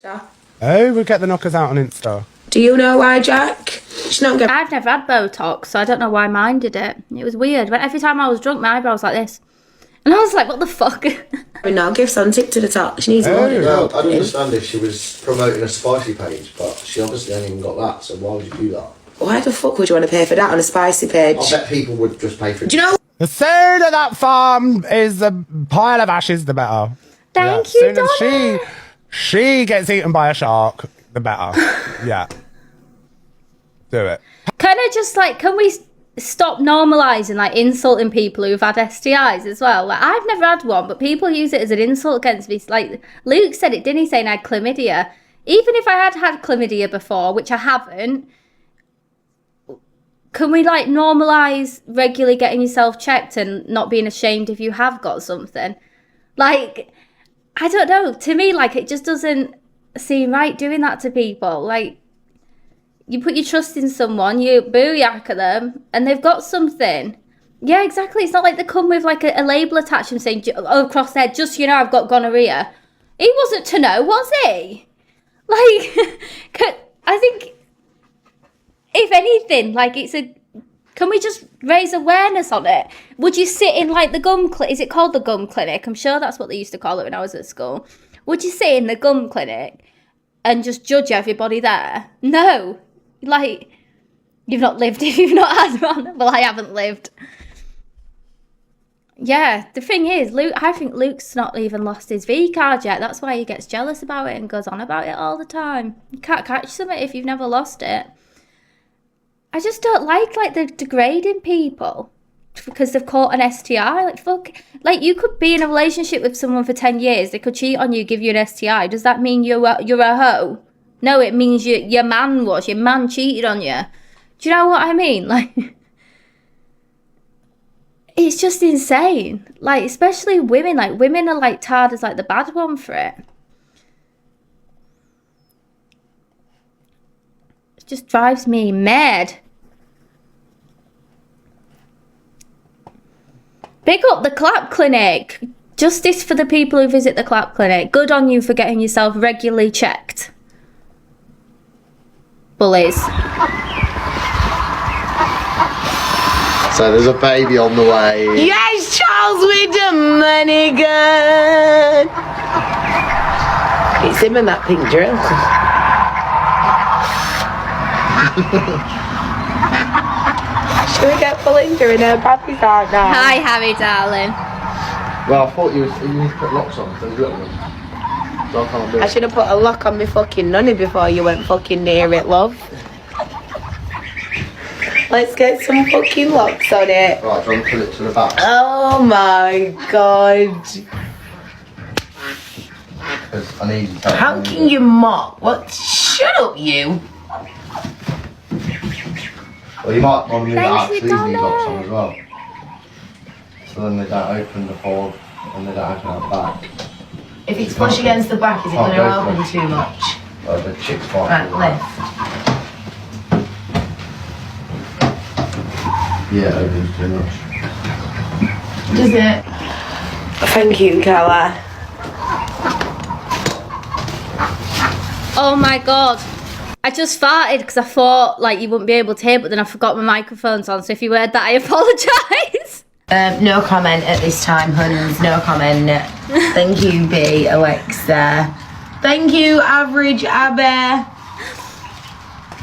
Oh, we'll get the knockers out on Insta. Do you know why, Jack? She's not going. I've never had Botox, so I don't know why mine did it. It was weird. But every time I was drunk, my eyebrow was like this. And I was like, what the fuck? No, give some tip to the top. She needs more. No, I'd understand if she was promoting a spicy page, but she obviously hasn't even got that, so why would you do that? Why the fuck would you want to pay for that on a spicy page? I bet people would just pay for it. Do you know? The sooner that farm is a pile of ashes, the better. Thank you, Donna. Soon as she gets eaten by a shark, the better. Yeah. Do it. Can we stop normalising, like, insulting people who've had STIs as well? Like, I've never had one, but people use it as an insult against me. Like, Luke said it, didn't he, saying I had chlamydia? Even if I had chlamydia before, which I haven't, can we, like, normalise regularly getting yourself checked and not being ashamed if you have got something? Like, I don't know. To me, like, it just doesn't seem right doing that to people. Like, you put your trust in someone, you booyah at them, and they've got something. Yeah, exactly. It's not like they come with, like, a label attached and saying, oh, across there, just so you know, I've got gonorrhea. He wasn't to know, was he? Like, I think, if anything, like, can we just raise awareness on it? Would you sit in, like, the gum clinic? Is it called the gum clinic? I'm sure that's what they used to call it when I was at school. Would you sit in the gum clinic and just judge everybody there? No. Like, you've not lived if you've not had one. Well, I haven't lived. Yeah, the thing is, I think Luke's not even lost his V card yet. That's why he gets jealous about it and goes on about it all the time. You can't catch something if you've never lost it. I just don't like the degrading people because they've caught an STI. Like, fuck. Like, you could be in a relationship with someone for 10 years. They could cheat on you, give you an STI. Does that mean you're a hoe? No, it means your man cheated on you. Do you know what I mean? Like, it's just insane. Like, especially women. Like, women are, like, tarred as, like, the bad one for it. It just drives me mad. Pick up the clap clinic. Justice for the people who visit the clap clinic. Good on you for getting yourself regularly checked. Bullies. So there's a baby on the way. Yes, Charles with the money gun. It's him in that pink dress. Should we get Belinda in her pappy's out now? Hi, Harry, darling. Well, I thought you need to put locks on those little ones. So I can't do it. I should have put a lock on my fucking nunny before you went fucking near it, love. Let's get some fucking locks on it. Right, do you want to put it to the back? Oh my god. Because I need you to How can you mock? What? Shut up, you. Well, you might want to Thank you, actually leave these Donna. locks on as well. So then they don't open the forward and they don't open at the back. If it's push against the back, is it going to open too much? The chick's fine. Right, lift. Yeah, it opens too much. Does it? Thank you, Carla. Oh my god. I just farted because I thought, like, you wouldn't be able to hear, but then I forgot my microphone's on, so if you heard that, I apologise. No comment at this time, huns. No comment. Thank you, B, Alexa. Thank you, Average Abbe.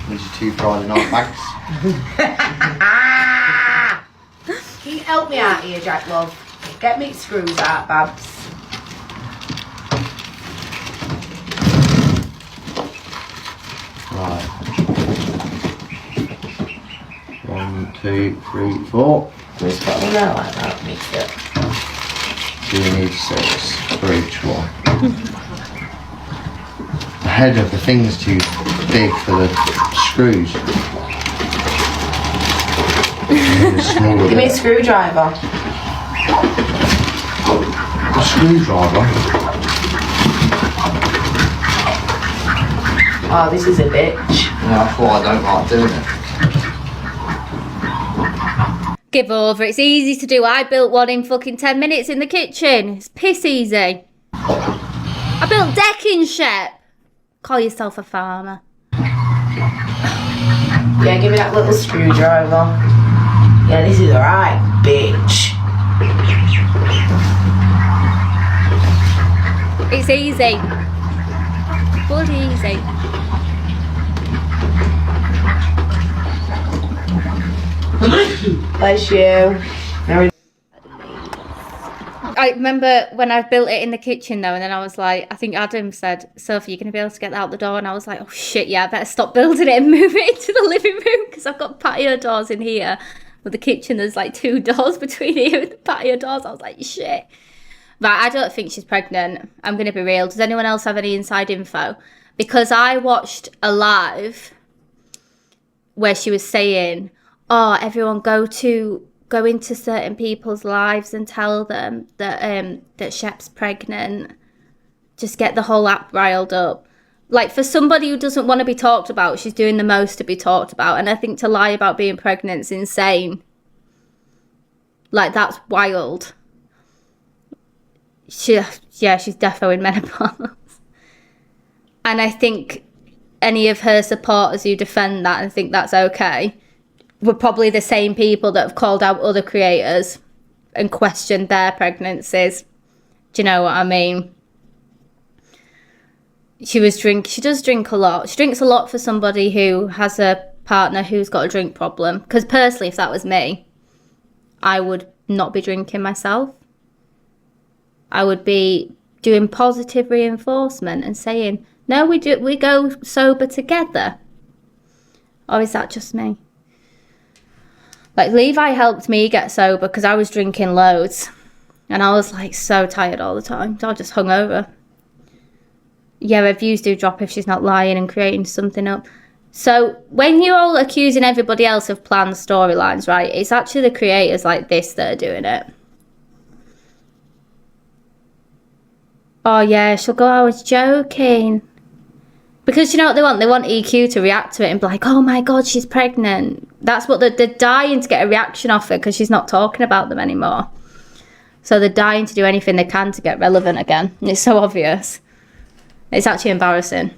Need you 2 Friday night bags. Can you help me out here, Jack, love? Get me screws out, Babs. Right. 1, 2, 3, 4. Just put them out like that, makes it. So you need 6 for each one. The head of the thing's too big for the screws. Give me a screwdriver. A screwdriver? Oh, this is a bitch. Yeah, that's why I don't like doing it. Give over, it's easy to do. I built one in fucking 10 minutes in the kitchen. It's piss easy. I built decking, Shep. Call yourself a farmer. Yeah, give me that little screwdriver. Yeah, this is alright, bitch. It's easy. Bloody easy. Bless you. I remember when I built it in the kitchen though, and then I was like, I think Adam said, Sophie, you're going to be able to get that out the door. And I was like, oh shit, yeah, I better stop building it and move it into the living room because I've got patio doors in here. With the kitchen, there's like 2 doors between here and the patio doors. I was like, shit. Right, I don't think she's pregnant. I'm going to be real. Does anyone else have any inside info? Because I watched a live where she was saying, oh, everyone go into certain people's lives and tell them that Shep's pregnant. Just get the whole app riled up. Like, for somebody who doesn't want to be talked about, she's doing the most to be talked about. And I think to lie about being pregnant is insane. Like, that's wild. She's defo in menopause. And I think any of her supporters who defend that and think that's okay were probably the same people that have called out other creators and questioned their pregnancies. Do you know what I mean? She does drink a lot. She drinks a lot for somebody who has a partner who's got a drink problem. Because personally, if that was me, I would not be drinking myself. I would be doing positive reinforcement and saying, no, we go sober together. Or is that just me? Like, Levi helped me get sober because I was drinking loads. And I was, like, so tired all the time. So I just hung over. Yeah, her views do drop if she's not lying and creating something up. So when you're all accusing everybody else of planned storylines, right, it's actually the creators like this that are doing it. Oh, yeah, she'll go, I was joking. Because you know what they want? They want EQ to react to it and be like, oh my God, she's pregnant. That's what they're dying to get a reaction off her because she's not talking about them anymore. So they're dying to do anything they can to get relevant again. And it's so obvious. It's actually embarrassing.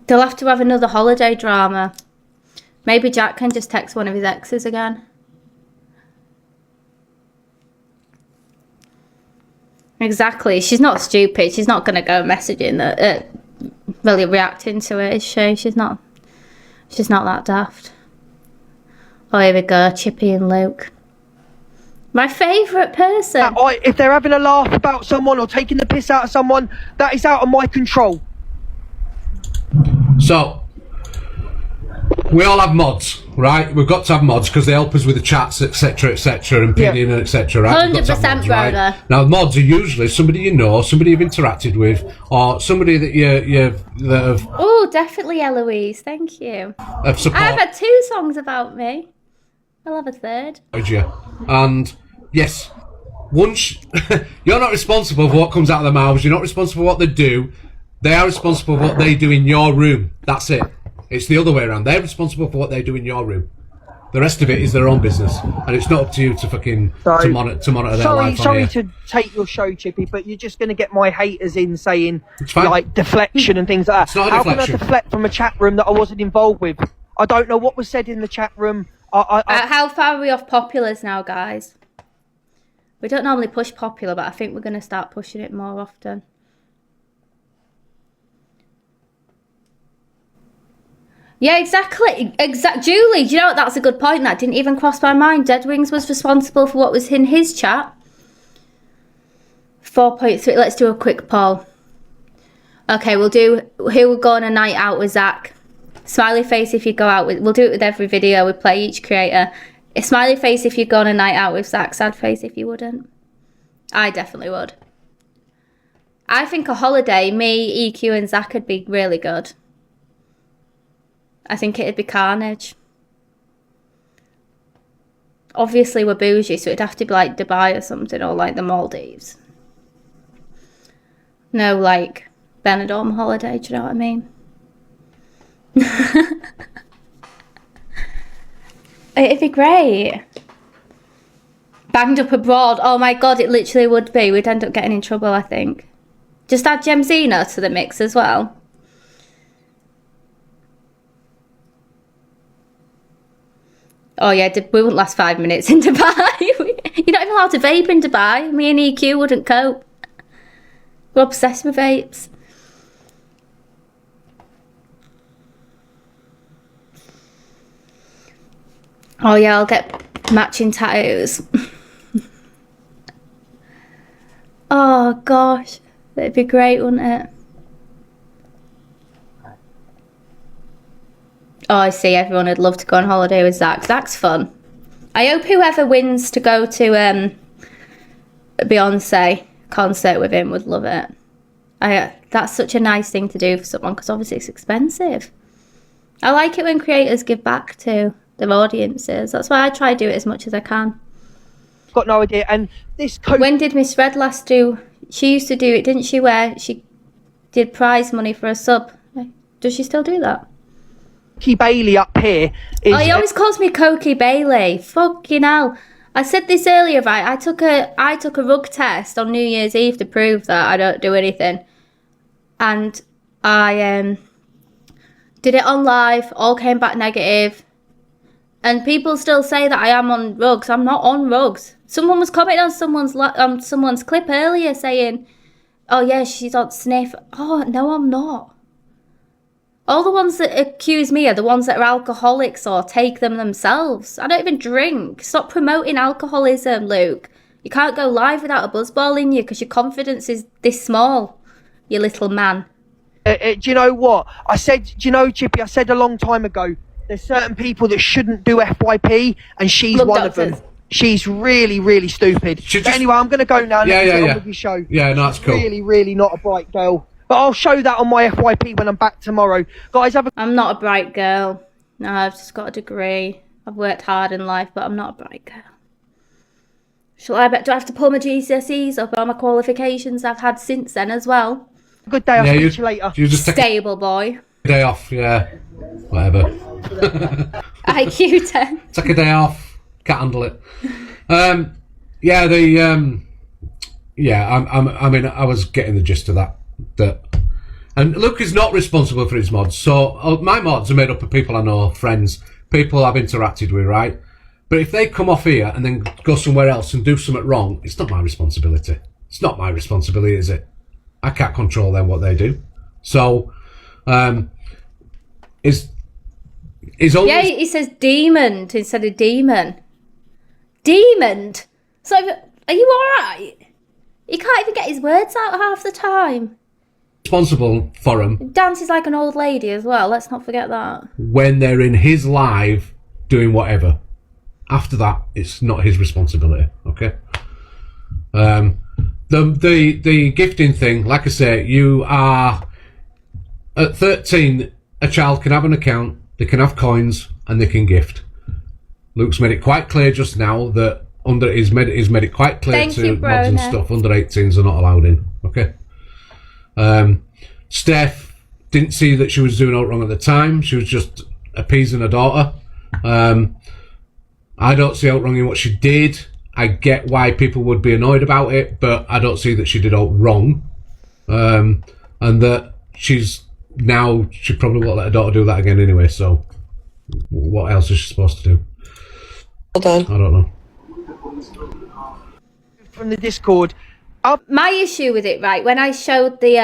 They'll have to have another holiday drama. Maybe Jack can just text one of his exes again. Exactly. She's not stupid. She's not going to go messaging really reacting to it, is she? She's not that daft. Oh, here we go. Chippy and Luke. My favourite person. If they're having a laugh about someone or taking the piss out of someone, that is out of my control. So, we all have mods, right? We've got to have mods because they help us with the chats, etc., and pinning, etc., right? 100% brother. Now, mods are usually somebody you know, somebody you've interacted with, or somebody that that have... Oh, definitely Eloise, thank you. I've had 2 songs about me. I'll have a third. You. And, yes, once... you're not responsible for what comes out of their mouths, you're not responsible for what they do, they are responsible for what they do in your room. That's it. It's the other way around. They're responsible for what they do in your room. The rest of it is their own business, and it's not up to you to fucking to monitor their life. Sorry to take your show, Chippy, but you're just going to get my haters in saying like deflection and things like that. It's not How can I deflect from a chat room that I wasn't involved with? I don't know what was said in the chat room. How far are we off populars now, guys? We don't normally push popular, but I think we're going to start pushing it more often. Yeah, exactly. Julie, do you know what? That's a good point. That didn't even cross my mind. Dead Wings was responsible for what was in his chat. 4.3. Let's do a quick poll. Okay, we'll do who would go on a night out with Zach. Smiley face if you go out with... We'll do it with every video. We play each creator. A smiley face if you go on a night out with Zach. Sad face if you wouldn't. I definitely would. I think a holiday, me, EQ and Zach would be really good. I think it'd be carnage. Obviously we're bougie, so it'd have to be like Dubai or something, or like the Maldives. No, like Benidorm holiday, do you know what I mean? It'd be great. Banged up abroad. Oh my God, it literally would be. We'd end up getting in trouble, I think. Just add Gemzina to the mix as well. Oh yeah, we wouldn't last 5 minutes in Dubai. You're not even allowed to vape in Dubai. Me and EQ wouldn't cope. We're obsessed with vapes. Oh yeah, I'll get matching tattoos. Oh gosh, that'd be great, wouldn't it? Oh, I see. Everyone would love to go on holiday with Zach. Zach's fun. I hope whoever wins to go to a Beyonce concert with him would love it. That's such a nice thing to do for someone, because obviously it's expensive. I like it when creators give back to their audiences. That's why I try to do it as much as I can. Got no idea. And this When did Miss Red last do? She used to do it, didn't she? Where she did prize money for a sub. Does she still do that? Cokie Bailey up here is... Oh, he always calls me Cokie Bailey. Fucking hell. I said this earlier, right? I took a rug test on New Year's Eve to prove that I don't do anything. And I did it on live, all came back negative. And people still say that I am on rugs. I'm not on rugs. Someone was commenting on someone's clip earlier saying, oh yeah, she's on sniff. Oh, no, I'm not. All the ones that accuse me are the ones that are alcoholics or take them themselves. I don't even drink. Stop promoting alcoholism, Luke. You can't go live without a buzzball in you because your confidence is this small, you little man. do you know what? I said, do you know, Chippy, I said a long time ago, there's certain people that shouldn't do FYP, and she's Love one doctors. of them. She's really, really stupid. But anyway, I'm going to go now and get on with your show. Yeah, no, that's cool. Really, really not a bright girl. But I'll show that on my FYP when I'm back tomorrow. Guys, have a... I'm not a bright girl. No, I've just got a degree. I've worked hard in life, but I'm not a bright girl. Do I have to pull my GCSEs up all my qualifications I've had since then as well? Good day, I'll speak to you later. You just take Stable boy. a day off, yeah. Whatever. IQ 10. Take a day off. Can't handle it. I mean, I was getting the gist of that. And Luke is not responsible for his mods. So my mods are made up of people I know, friends, people I've interacted with, right? But if they come off here and then go somewhere else and do something wrong, it's not my responsibility. It's not my responsibility, is it? I can't control them, what they do. So, is always... Yeah, he says demon instead of demon. Demon? So, are you alright? He can't even get his words out half the time. Responsible for them. Dances like an old lady as well, let's not forget that. When they're in his live doing whatever. After that, it's not his responsibility, okay? The gifting thing, like I say, you are... At 13, a child can have an account, they can have coins, and they can gift. Luke's made it quite clear just now that he's made it quite clear Thank to you, mods and stuff, under 18s are not allowed in, okay? Steph didn't see that she was doing all wrong at the time. She was just appeasing her daughter. I don't see out wrong in what she did. I get why people would be annoyed about it, but I don't see that she did all wrong. And that she probably won't let her daughter do that again anyway, so what else is she supposed to do? Well done. I don't know. From the Discord. My issue with it, right, when I showed the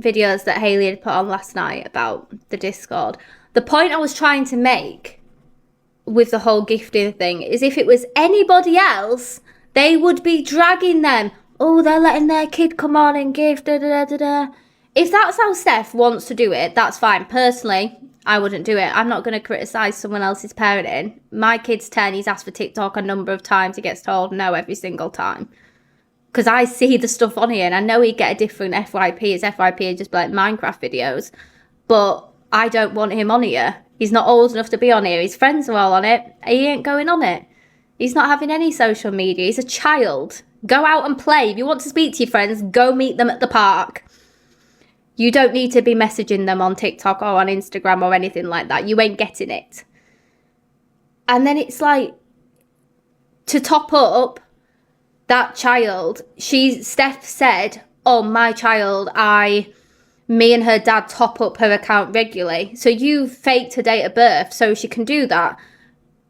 videos that Hayley had put on last night about the Discord, the point I was trying to make with the whole gifting thing is if it was anybody else, they would be dragging them. Oh, they're letting their kid come on and gift, da da da da. If that's how Steph wants to do it, that's fine. Personally, I wouldn't do it. I'm not going to criticise someone else's parenting. My kid's 10, he's asked for TikTok a number of times. He gets told no every single time. Because I see the stuff on here and I know he'd get a different FYP. His FYP are just like Minecraft videos. But I don't want him on here. He's not old enough to be on here. His friends are all on it. He ain't going on it. He's not having any social media. He's a child. Go out and play. If you want to speak to your friends, go meet them at the park. You don't need to be messaging them on TikTok or on Instagram or anything like that. You ain't getting it. And then it's like, to top up that child, Steph said, oh, my child, me and her dad top up her account regularly. So you faked her date of birth so she can do that.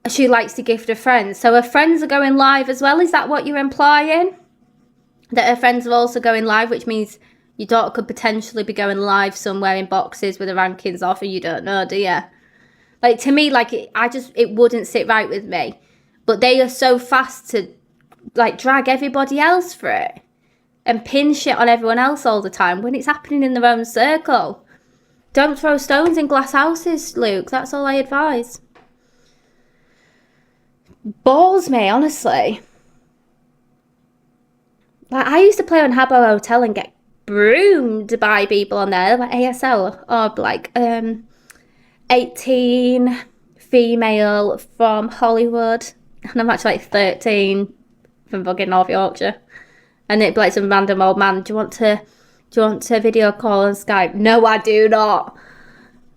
She likes to gift her friends. So her friends are going live as well. Is that what you're implying? That her friends are also going live, which means your daughter could potentially be going live somewhere in boxes with the rankings off and you don't know, do you? Like, to me, like, it wouldn't sit right with me. But they are so fast to, like, drag everybody else for it and pin shit on everyone else all the time when it's happening in their own circle. Don't throw stones in glass houses, Luke. That's all I advise. Balls me, honestly. Like, I used to play on Habbo Hotel and get broomed by people on there, like ASL, or like 18 female from Hollywood, and I'm actually like 13 from fucking North Yorkshire, and it'd be like some random old man. Do you want to video call on Skype? No, I do not.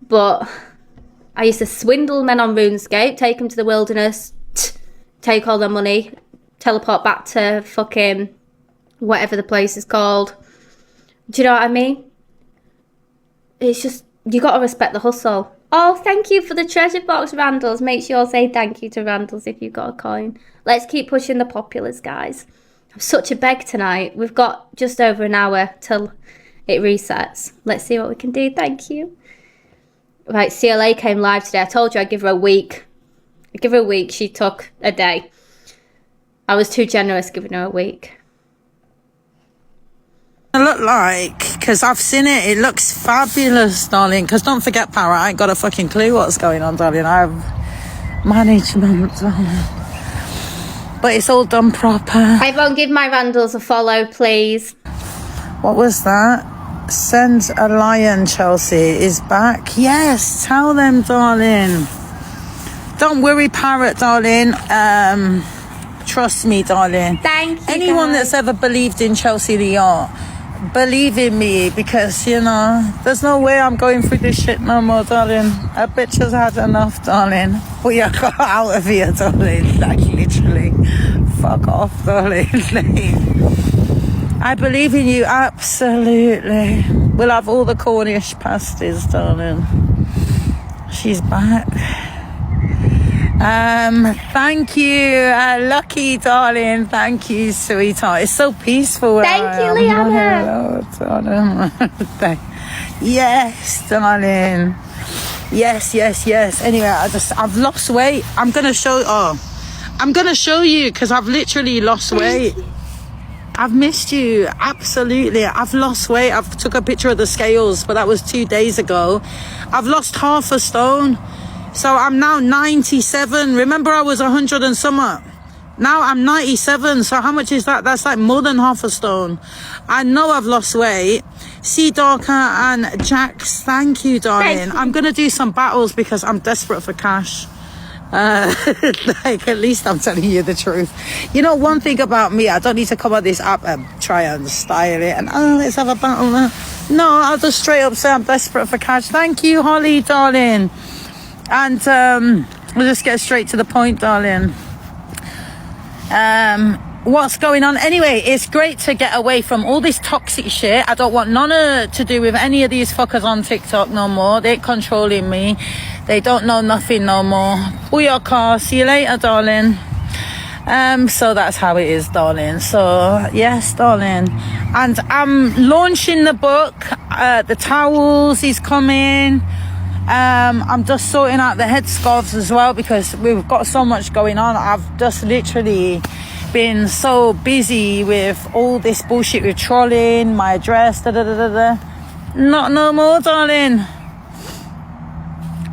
But I used to swindle men on RuneScape, take them to the wilderness, take all their money, teleport back to fucking whatever the place is called. Do you know what I mean? It's just, you got to respect the hustle. Oh, thank you for the treasure box, Randalls. Make sure you say thank you to Randalls if you've got a coin. Let's keep pushing the populars, guys. I'm such a beg tonight. We've got just over an hour till it resets. Let's see what we can do. Thank you. Right, CLA came live today. I told you I'd give her a week. I'd give her a week. She took a day. I was too generous giving her a week. Look like, because I've seen it, it looks fabulous, darling. Because don't forget, Para, I ain't got a fucking clue what's going on, darling. I have management, darling. But it's all done proper. Everyone give my Randalls a follow, please. What was that? Send a lion, Chelsea is back. Yes, tell them, darling. Don't worry, Parrot, darling. Trust me, darling. Thank you, anyone guys. That's ever believed in Chelsea the Art, believe in me, because you know there's no way I'm going through this shit no more, darling. A bitch has had enough, darling. We are got out of here, darling. Like literally, fuck off, darling. I believe in you, absolutely. We'll have all the Cornish pasties, darling. She's back. Thank you, Lucky, darling. Thank you, sweetheart. It's so peaceful. Thank you, Liana. Hello, darling. Yes, darling. Yes. Anyway, I've lost weight. I'm gonna show you because I've literally lost weight. I've missed you, absolutely. I've lost weight. I've took a picture of the scales, but that was 2 days ago. I've lost half a stone. So I'm now 97. Remember I was 100 and something. Now I'm 97. So how much is that? That's like more than half a stone. I know I've lost weight. See Darker and Jax, thank you, darling. Thank you. I'm going to do some battles because I'm desperate for cash. Like, at least I'm telling you the truth. You know, one thing about me, I don't need to come on this app and try and style it and, oh, let's have a battle now. No, I'll just straight up say I'm desperate for cash. Thank you, Holly, darling. And we'll just get straight to the point, darling. What's going on? Anyway, it's great to get away from all this toxic shit. I don't want none to do with any of these fuckers on TikTok no more. They're controlling me. They don't know nothing no more. Booyaka. See you later, darling. So that's how it is, darling. So yes, darling. And I'm launching the book. The towels is coming. I'm just sorting out the headscarves as well because we've got so much going on. I've just literally been so busy with all this bullshit with trolling, my address, Not no more, darling.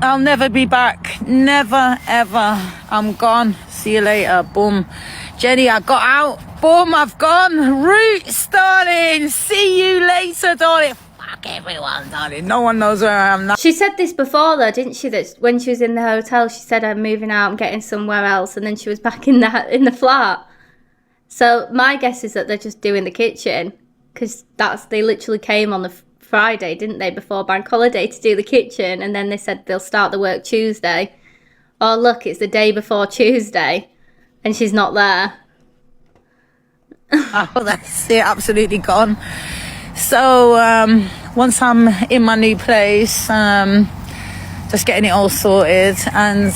I'll never be back. Never, ever. I'm gone. See you later. Boom. Jenny, I got out. Boom, I've gone. Roots, darling. See you later, darling. Fuck everyone, darling. No one knows where I am now. She said this before though, didn't she? That when she was in the hotel, she said I'm moving out, I'm getting somewhere else, and then she was back in the flat. So my guess is that they're just doing the kitchen because they literally came on the Friday, didn't they, before bank holiday to do the kitchen, and then they said they'll start the work Tuesday. Oh look, it's the day before Tuesday, and she's not there. Oh, that's it. Absolutely gone. So once I'm in my new place, just getting it all sorted, and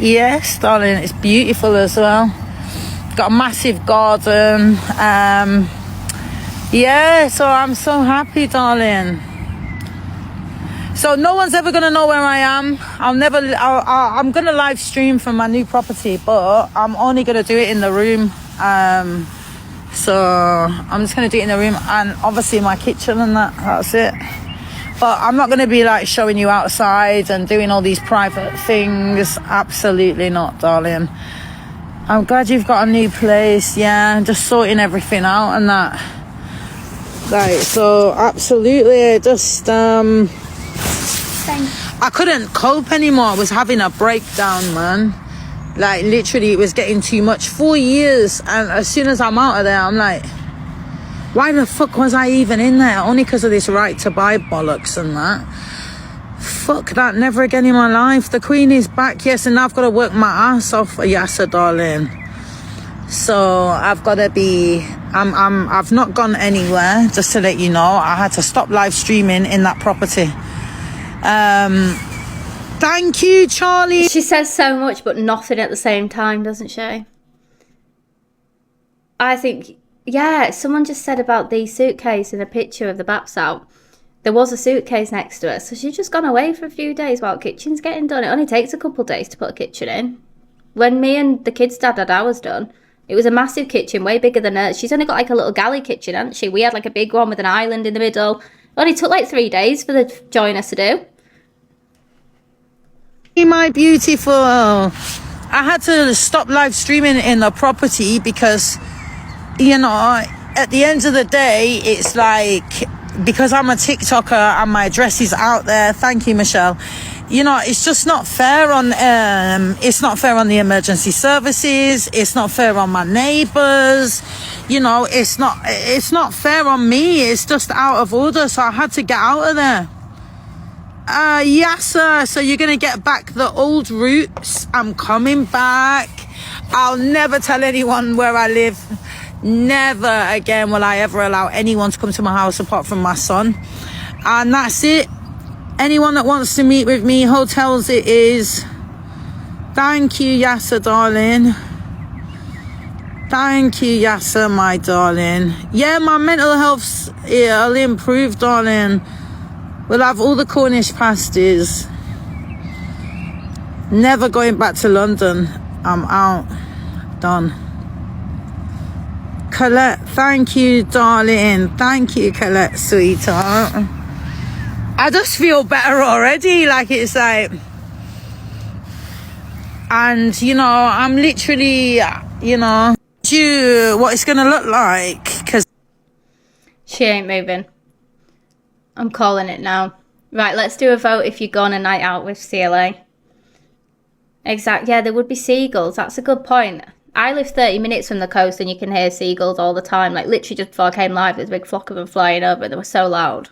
yes, darling, it's beautiful as well. Got a massive garden. Yeah, so I'm so happy, darling. So no one's ever gonna know where I am. I'm gonna live stream from my new property, but I'm only gonna do it in the room. So I'm just gonna do it in the room, and obviously my kitchen and that's it. But I'm not gonna be like showing you outside and doing all these private things. Absolutely not, darling. I'm glad you've got a new place. Yeah, just sorting everything out and that. Like, so absolutely, just I couldn't cope anymore. I was having a breakdown, man. Like, literally, it was getting too much. 4 years, and as soon as I'm out of there, I'm like, why the fuck was I even in there? Only because of this right to buy bollocks and that. Fuck that, never again in my life. The Queen is back, yes, and I've got to work my ass off for Yasser, darling. So I've got to be, I've not gone anywhere, just to let you know. I had to stop live streaming in that property. Thank you, Charlie. She says so much but nothing at the same time, doesn't she? I think, yeah, someone just said about the suitcase in a picture of the baps out. There was a suitcase next to her, so she's just gone away for a few days while kitchen's getting done. It only takes a couple of days to put a kitchen in. When me and the kids' dad had ours done, it was a massive kitchen, way bigger than hers. She's only got like a little galley kitchen, hasn't she? We had like a big one with an island in the middle. It only took like 3 days for the joiners to do. My beautiful. I had to stop live streaming in the property because, you know, at the end of the day, it's like, because I'm a TikToker and my address is out there. Thank you, Michelle. You know, it's just not fair on, it's not fair on the emergency services. It's not fair on my neighbors. You know, it's not fair on me. It's just out of order. So I had to get out of there. Yes, sir. So you're going to get back the old roots. I'm coming back. I'll never tell anyone where I live. Never again will I ever allow anyone to come to my house apart from my son. And that's it. Anyone that wants to meet with me, hotels it is. Thank you, Yasser, darling. Thank you, Yasser, my darling. Yeah, my mental health's, it'll improve, darling. We'll have all the Cornish pasties. Never going back to London. I'm out. Done. Colette, thank you, darling. Thank you, Colette, sweetheart. I just feel better already. Like, it's like... And, you know, I'm literally, you know... what it's going to look like. Because... She ain't moving. I'm calling it now. Right, let's do a vote if you go on a night out with CLA. Exact. Yeah, there would be seagulls. That's a good point. I live 30 minutes from the coast and you can hear seagulls all the time. Like, literally just before I came live, there's a big flock of them flying over. They were so loud.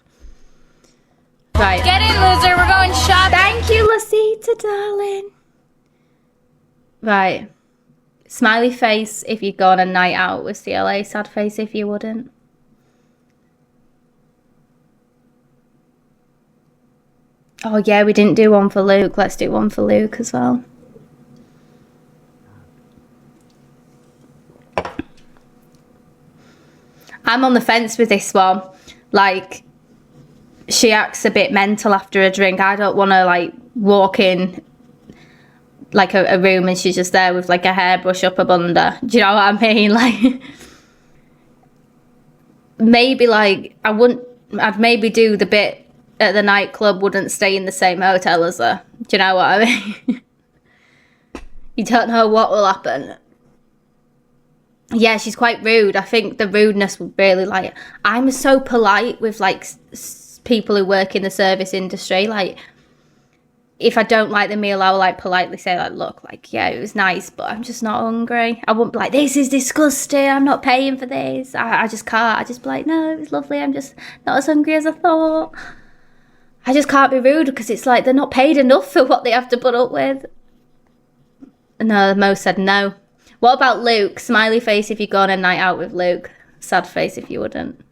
Right. Get in, loser. We're going shopping. Thank you, Lasita, darling. Right. Smiley face if you'd go on a night out with CLA. Sad face if you wouldn't. Oh, yeah, we didn't do one for Luke. Let's do one for Luke as well. I'm on the fence with this one. Like, she acts a bit mental after a drink. I don't want to, like, walk in, like, a room and she's just there with, like, a hairbrush up her bunda. Do you know what I mean? Like, maybe, like, I'd maybe do the bit at the nightclub, wouldn't stay in the same hotel as her. Do you know what I mean? You don't know what will happen. Yeah, she's quite rude. I think the rudeness would really, like... I'm so polite with, like, people who work in the service industry. Like, if I don't like the meal, I'll, like, politely say, like, look, like, yeah, it was nice, but I'm just not hungry. I won't be like, this is disgusting. I'm not paying for this. I just can't. I just be like, no, it was lovely. I'm just not as hungry as I thought. I just can't be rude because it's like they're not paid enough for what they have to put up with. No, Mo said no. What about Luke? Smiley face if you go on a night out with Luke. Sad face if you wouldn't.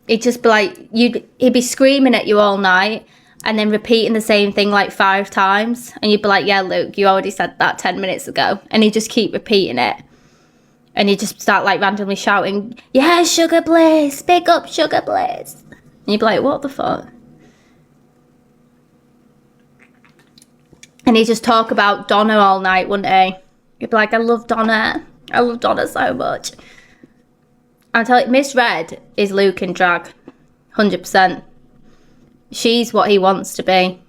he'd just be like, he'd be screaming at you all night and then repeating the same thing like 5 times. And you'd be like, yeah, Luke, you already said that 10 minutes ago. And he'd just keep repeating it. And he'd just start like randomly shouting, yeah, Sugar Bliss, big up Sugar Bliss. And you'd be like, what the fuck? And he'd just talk about Donna all night, wouldn't he? He'd be like, I love Donna. I love Donna so much. I'm telling you, Miss Red is Luke in drag. 100%. She's what he wants to be.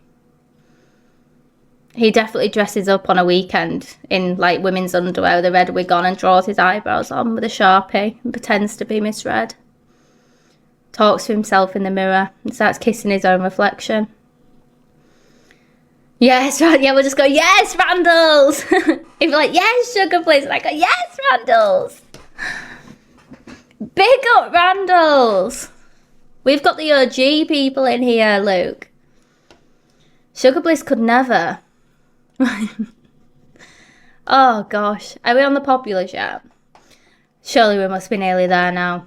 He definitely dresses up on a weekend in like women's underwear with a red wig on and draws his eyebrows on with a Sharpie and pretends to be Miss Red. Talks to himself in the mirror and starts kissing his own reflection. Yes, yeah, we'll just go, yes, Randalls! He'd be like, yes, Sugar Bliss. And I go, yes, Randalls! Big up Randalls! We've got the OG people in here, Luke. Sugar Bliss could never. Oh, gosh. Are we on the populars yet? Surely we must be nearly there now.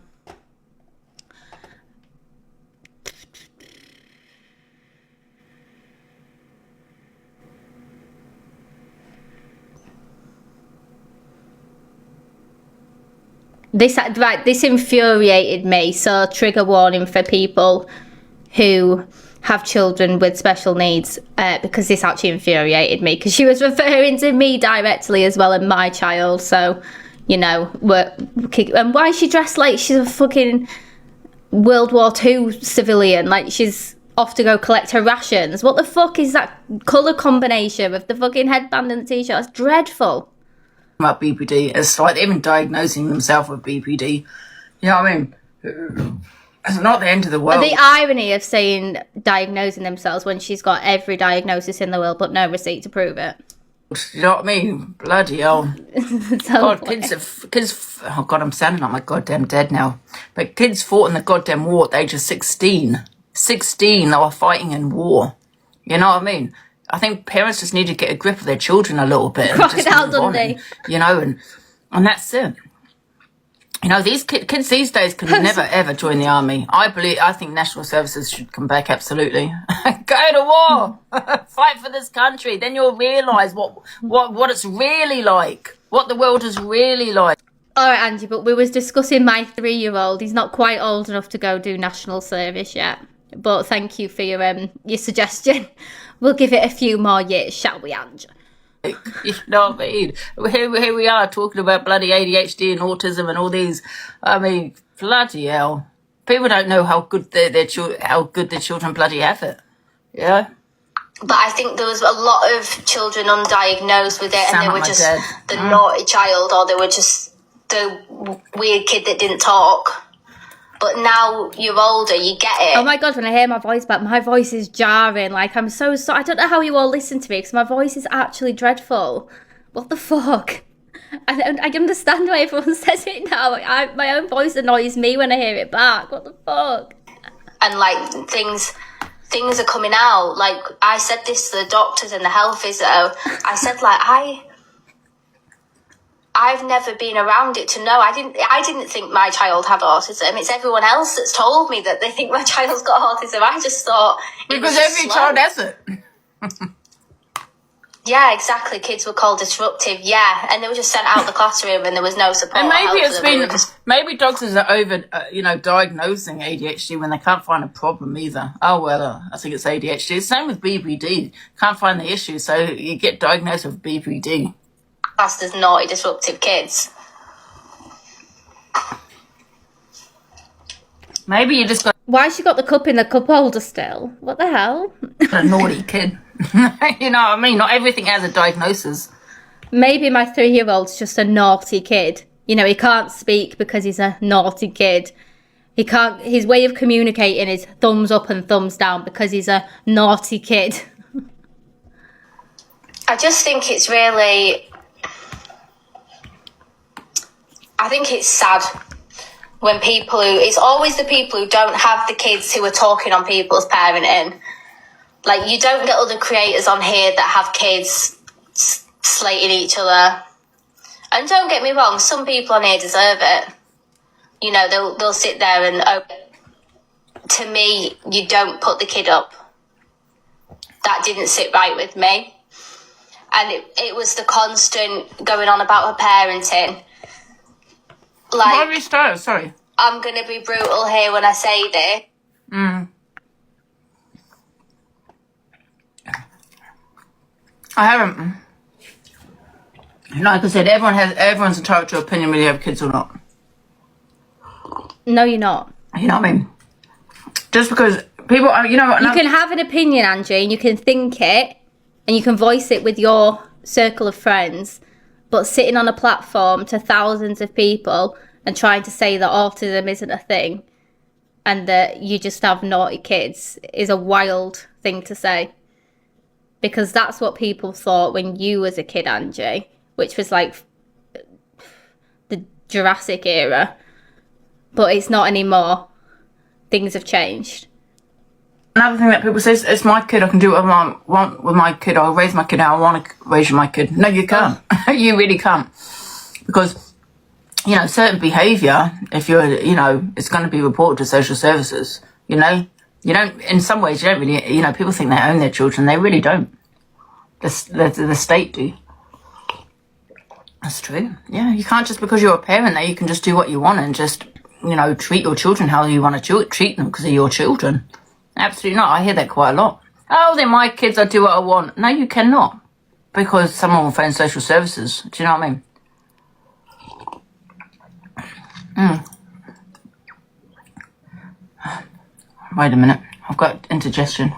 This infuriated me, so trigger warning for people who have children with special needs, because this actually infuriated me, because she was referring to me directly as well and my child, so, you know, and why is she dressed like she's a fucking World War II civilian, like she's off to go collect her rations? What the fuck is that colour combination with the fucking headband and the t-shirt? It's dreadful. About BPD, it's like even diagnosing themselves with BPD. You know what I mean? It's not the end of the world. The irony of saying diagnosing themselves when she's got every diagnosis in the world but no receipt to prove it. You know what I mean? Bloody hell. So God, kids, oh God, I'm sounding like my goddamn dead now. But kids fought in the goddamn war at the age of 16. 16, they were fighting in war. You know what I mean? I think parents just need to get a grip of their children a little bit. Crocodile Dundee. You know, and that's it. You know, these kids these days can never ever join the army. I think national services should come back, absolutely. Go to war, fight for this country. Then you'll realise what it's really like, what the world is really like. All right, Angie, but we was discussing my 3-year-old. He's not quite old enough to go do national service yet. But thank you for your suggestion. We'll give it a few more years, shall we, Angie? You know what I mean? Here we are talking about bloody ADHD and autism and all these. I mean, bloody hell. People don't know how good their children bloody have it. Yeah. But I think there was a lot of children undiagnosed with it, and they were just the naughty child, or they were just the weird kid that didn't talk. But now you're older, you get it. Oh my God, when I hear my voice back, my voice is jarring. Like, I'm so sorry. I don't know how you all listen to me, because my voice is actually dreadful. What the fuck? I understand why everyone says it now. My own voice annoys me when I hear it back. What the fuck? And, like, things are coming out. Like, I said this to the doctors and the health physio. I said, like, I've never been around it to know. I didn't think my child had autism. It's everyone else that's told me that they think my child's got autism. I just thought because every child has it. Yeah, exactly. Kids were called disruptive. Yeah, and they were just sent out the classroom, and there was no support. And maybe doctors are over, diagnosing ADHD when they can't find a problem either. Oh well, I think it's ADHD. It's the same with BPD. Can't find the issue, so you get diagnosed with BPD. Classed as naughty, disruptive kids. Maybe you just got Why she got the cup in the cup holder still? What the hell? a naughty kid. You know what I mean? Not everything has a diagnosis. Maybe my 3-year-old's just a naughty kid. You know, he can't speak because he's a naughty kid. He can't. His way of communicating is thumbs up and thumbs down because he's a naughty kid. I just think it's really... I think it's sad when it's always the people who don't have the kids who are talking on people's parenting. Like, you don't get other creators on here that have kids slating each other. And don't get me wrong, some people on here deserve it. You know, they'll sit there and to me, you don't put the kid up. That didn't sit right with me. And it was the constant going on about her parenting. Why have you started? Sorry. I'm going to be brutal here when I say this. I haven't. Like I said, everyone's entitled to opinion whether you have kids or not. No, you're not. You know what I mean? Just because people, you know what? You can have an opinion, Angie, and you can think it, and you can voice it with your circle of friends, but sitting on a platform to thousands of people and trying to say that autism isn't a thing and that you just have naughty kids is a wild thing to say. Because that's what people thought when you was a kid, Angie, which was like the Jurassic era. But it's not anymore. Things have changed. Another thing that people say is, it's my kid, I can do what I want with my kid, I'll raise my kid how I want to raise my kid. No, you can't. You really can't. Because, you know, certain behaviour, if you're, you know, it's going to be reported to social services, you know. You don't, in some ways, you don't really, you know, people think they own their children. They really don't. The state do. That's true. Yeah, you can't just because you're a parent that you can just do what you want and just, you know, treat your children how you want to treat them because they're your children. Absolutely not. I hear that quite a lot. Oh, they're my kids. I do what I want. No, you cannot. Because someone will phone social services. Do you know what I mean? Wait a minute. I've got indigestion.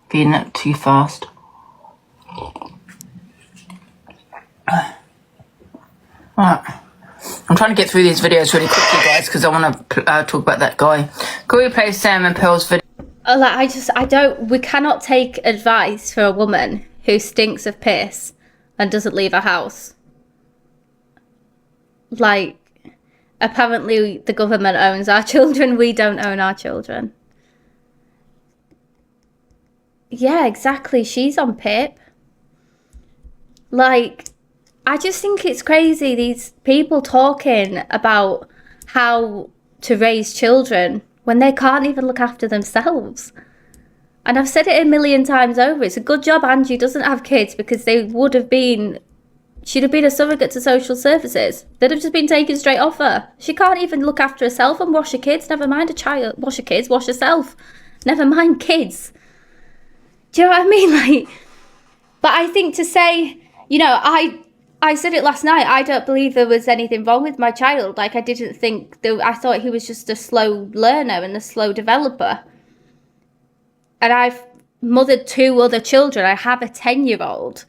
Feeding it too fast. Right. I'm trying to get through these videos really quickly, guys, because I want to talk about that guy. Can we play Sam and Pearl's video? We cannot take advice for a woman who stinks of piss and doesn't leave her house. Like, apparently the government owns our children, we don't own our children. Yeah, exactly, she's on PIP. Like, I just think it's crazy, these people talking about how to raise children when they can't even look after themselves. And I've said it a million times over, it's a good job Angie doesn't have kids because she'd have been a surrogate to social services. They'd have just been taken straight off her. She can't even look after herself and wash her kids, never mind a child. Wash her kids, wash herself. Never mind kids. Do you know what I mean? Like, but I think to say, you know, I said it last night, I don't believe there was anything wrong with my child. Like, I didn't think, I thought he was just a slow learner and a slow developer. And I've mothered 2 other children. I have a 10-year-old.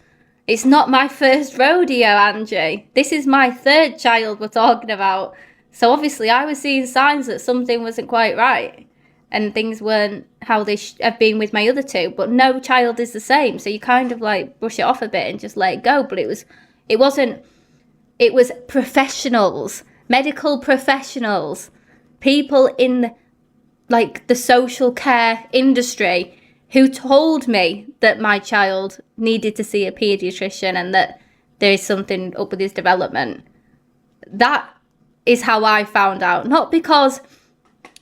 It's not my first rodeo, Angie. This is my 3rd child we're talking about. So obviously I was seeing signs that something wasn't quite right. And things weren't how they have been with my other 2. But no child is the same. So you kind of like brush it off a bit and just let it go. But it was professionals, medical professionals, people in like the social care industry who told me that my child needed to see a paediatrician and that there is something up with his development. That is how I found out. Not because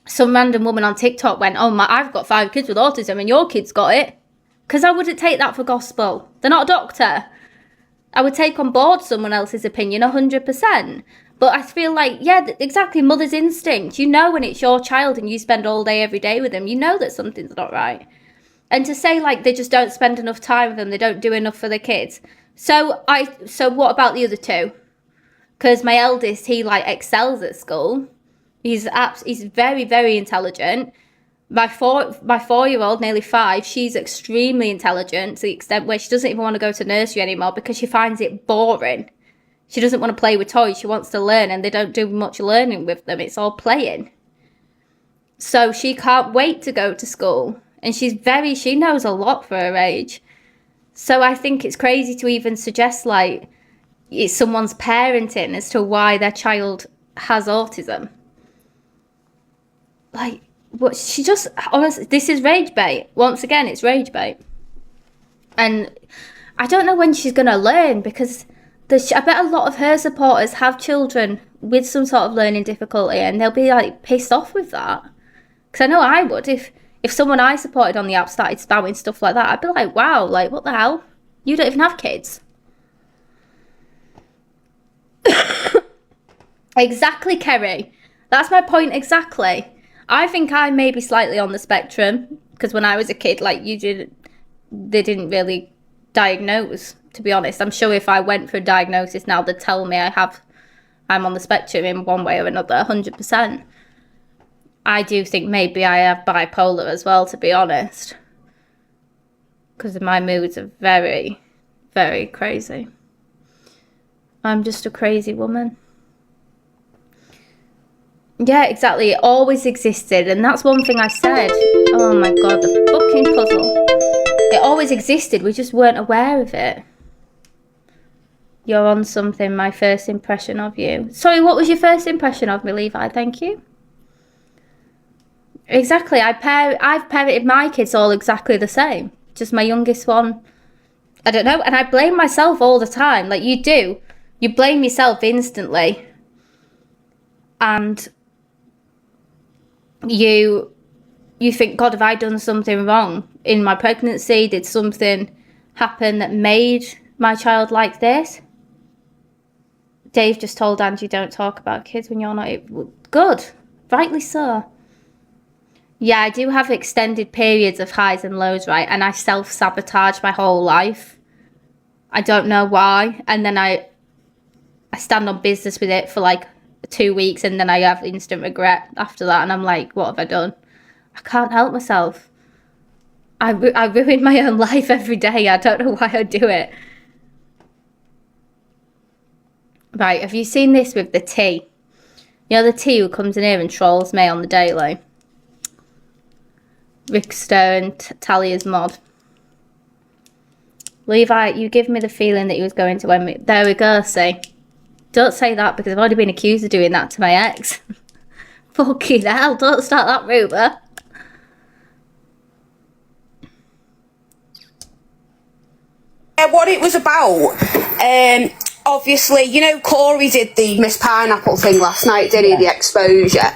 some random woman on TikTok went, oh, I've got 5 kids with autism and your kid's got it. Because I wouldn't take that for gospel. They're not a doctor. I would take on board someone else's opinion 100%. But I feel like, yeah, exactly, mother's instinct. You know when it's your child and you spend all day every day with them, you know that something's not right. And to say, like, they just don't spend enough time with them, they don't do enough for the kids. So what about the other 2? Because my eldest, he, like, excels at school. He's very, very intelligent. My 4-year-old, nearly 5, she's extremely intelligent to the extent where she doesn't even want to go to nursery anymore because she finds it boring. She doesn't want to play with toys. She wants to learn, and they don't do much learning with them. It's all playing. So she can't wait to go to school. And she knows a lot for her age. So I think it's crazy to even suggest, like, it's someone's parenting as to why their child has autism. Like, what she just, honestly, this is rage bait. Once again, it's rage bait. And I don't know when she's going to learn, because I bet a lot of her supporters have children with some sort of learning difficulty, and they'll be, like, pissed off with that. Because I know I would. If someone I supported on the app started spouting stuff like that, I'd be like, wow, like, what the hell? You don't even have kids. Exactly, Kerry. That's my point exactly. I think I may be slightly on the spectrum, because when I was a kid, like, they didn't really diagnose, to be honest. I'm sure if I went for a diagnosis now, they'd tell me I'm on the spectrum in one way or another, 100%. I do think maybe I have bipolar as well, to be honest. Because my moods are very, very crazy. I'm just a crazy woman. Yeah, exactly. It always existed. And that's one thing I said. Oh my God, the fucking puzzle. It always existed. We just weren't aware of it. You're on something, my first impression of you. Sorry, what was your first impression of me, Levi? Thank you. Exactly. I've parented my kids all exactly the same. Just my youngest one, I don't know. And I blame myself all the time. Like you do. You blame yourself instantly. And you think, God, have I done something wrong in my pregnancy? Did something happen that made my child like this? Dave just told Angie, don't talk about kids when you're not... Good. Rightly so. Yeah, I do have extended periods of highs and lows, right? And I self-sabotage my whole life. I don't know why. And then I stand on business with it for like 2 weeks, and then I have instant regret after that. And I'm like, what have I done? I can't help myself. I ruin my own life every day. I don't know why I do it. Right, have you seen this with the T? You know the T who comes in here and trolls me on the daily? Rickster and Talia's mod. Levi, you give me the feeling that he was going to end me. There we go, see. Don't say that, because I've already been accused of doing that to my ex. Fucking hell, don't start that rumour. What it was about, obviously, you know, Corey did the Miss Pineapple thing last night, didn't he? The exposure.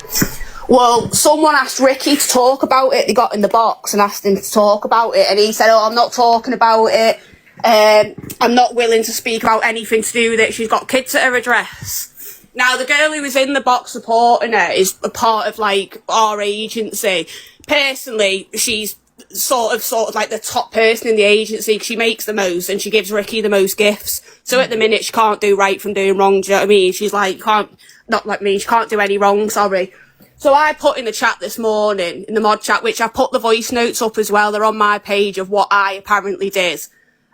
Well, someone asked Ricky to talk about it. They got in the box and asked him to talk about it, and he said, oh, I'm not talking about it. I'm not willing to speak about anything to do with it. She's got kids at her address. Now, the girl who was in the box supporting her is a part of, like, our agency. Personally, she's sort of like the top person in the agency, because she makes the most and she gives Ricky the most gifts. So at the minute, she can't do right from doing wrong. Do you know what I mean? She's like, she can't do any wrong, sorry. So I put in the chat this morning, in the mod chat, which I put the voice notes up as well. They're on my page of what I apparently did.